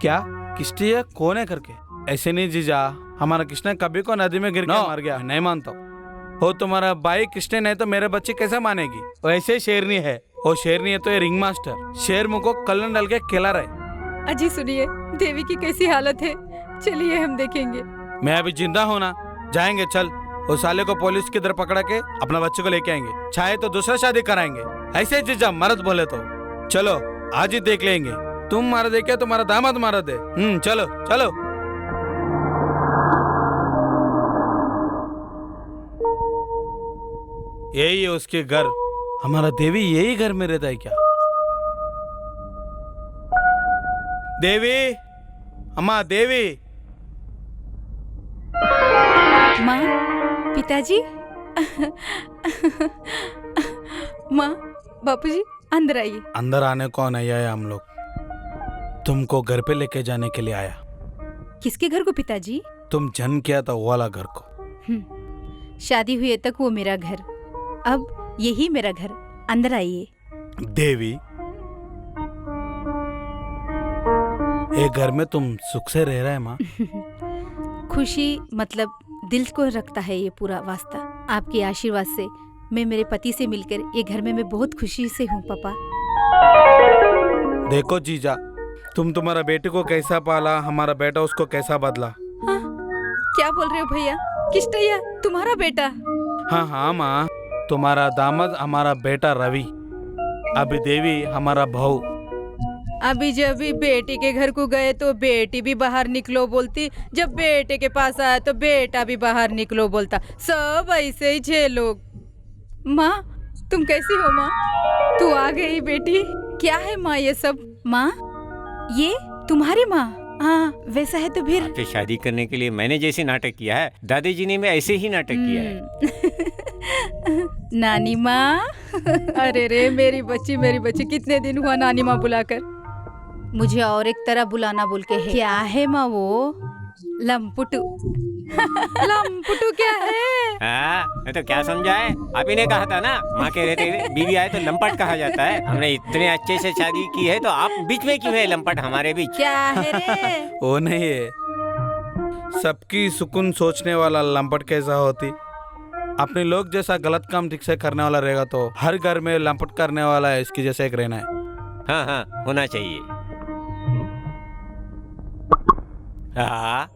क्या किस्ती है कौन है करके? ऐसे नहीं जीजा, हमारा कृष्ण कभी को नदी में गिर के मर गया, नहीं मानता। हो तुम्हारा भाई कृष्ण नहीं तो मेरे बच्चे कैसे मानेगी? वैसे शेरनी है, वो शेरनी है तो ये रिंग मास्टर शेर मुंह को कलन डाल के खिला रहे। अजी सुनिए, देवी की कैसी हालत है, चलिए हम देखेंगे। मैं अभी जिंदा हूं ना, जाएंगे चल। उस साले को पुलिस की तरह पकड़ा के अपना बच्चे को लेके आएंगे, चाहे तो दूसरा शादी कराएंगे। ऐसे जीजा मर्द बोले तो चलो आज ही देख लेंगे। तुम मारा दे क्या तुम्हारा दामाद मारा दे? चलो चलो। यही है उसके घर, हमारा देवी यही घर में रहता है क्या? देवी, अम्मा देवी। माँ, पिताजी। माँ, बापूजी, अंदर आइए। अंदर आने को नहीं आया, हम लोग तुमको घर पे लेके जाने के लिए आया। किसके घर को पिताजी? तुम जन्म किया था वो वाला घर को। शादी हुए तक वो मेरा घर, अब यही मेरा घर। अंदर आइए। देवी, एक घर में तुम सुख से रह रहे हैं माँ। खुशी मतलब दिल को रखता है ये पूरा वास्ता। आपके आशीर्वाद से मैं मेरे पति से मिलकर ये घर में मैं बहुत खुशी से हूँ पापा। देखो जीजा, तुम तुम्हारा बेटे को कैसा पाला, हमारा बेटा उसको कैसा बदला। हाँ, क्या बोल रहे हो भैया? किस्टैया तुम्हारा बेटा? हाँ हाँ माँ, तुम्हारा दामाद हमारा बेटा रवि, अभी देवी हमारा बहू। अभी जब भी बेटी के घर को गए तो बेटी भी बाहर निकलो बोलती, जब बेटे के पास आया तो बेटा भी बाहर निकलो बोलता। सब ऐसे ही 6 लोग। माँ, तुम कैसी हो माँ? तू आ गई बेटी। क्या है माँ ये सब? माँ, ये तुम्हारी माँ? हाँ, वैसा है तो फिर तो शादी करने के लिए मैंने जैसे नाटक किया है, दादी जी ने भी ऐसे ही नाटक किया है। नानी माँ। अरे रे मेरी बच्ची, कितने दिन हुआ नानी माँ बुलाकर। मुझे और एक तरह बुलाना बोल के है। क्या है माँ वो? लंपुटू। लंपुटू क्या है? हाँ, तो क्या समझा है? आप ही ने कहा था ना, माँ के रहते हुए बीवी आए तो लंपट कहा जाता है। हमने इतने अच्छे से शादी की है तो आप बीच में क्यों है लंपट हमारे बीच? क्या है रे? वो नहीं है, सबकी सुकून सोचने वाला लंपट कैसा होती? अपने लोग जैसा गलत काम ठीक से करने वाला रहेगा तो हर घर में लंपट करने वाला है, इसकी जैसा एक रहना है। हाँ हाँ, होना चाहिए। हाँ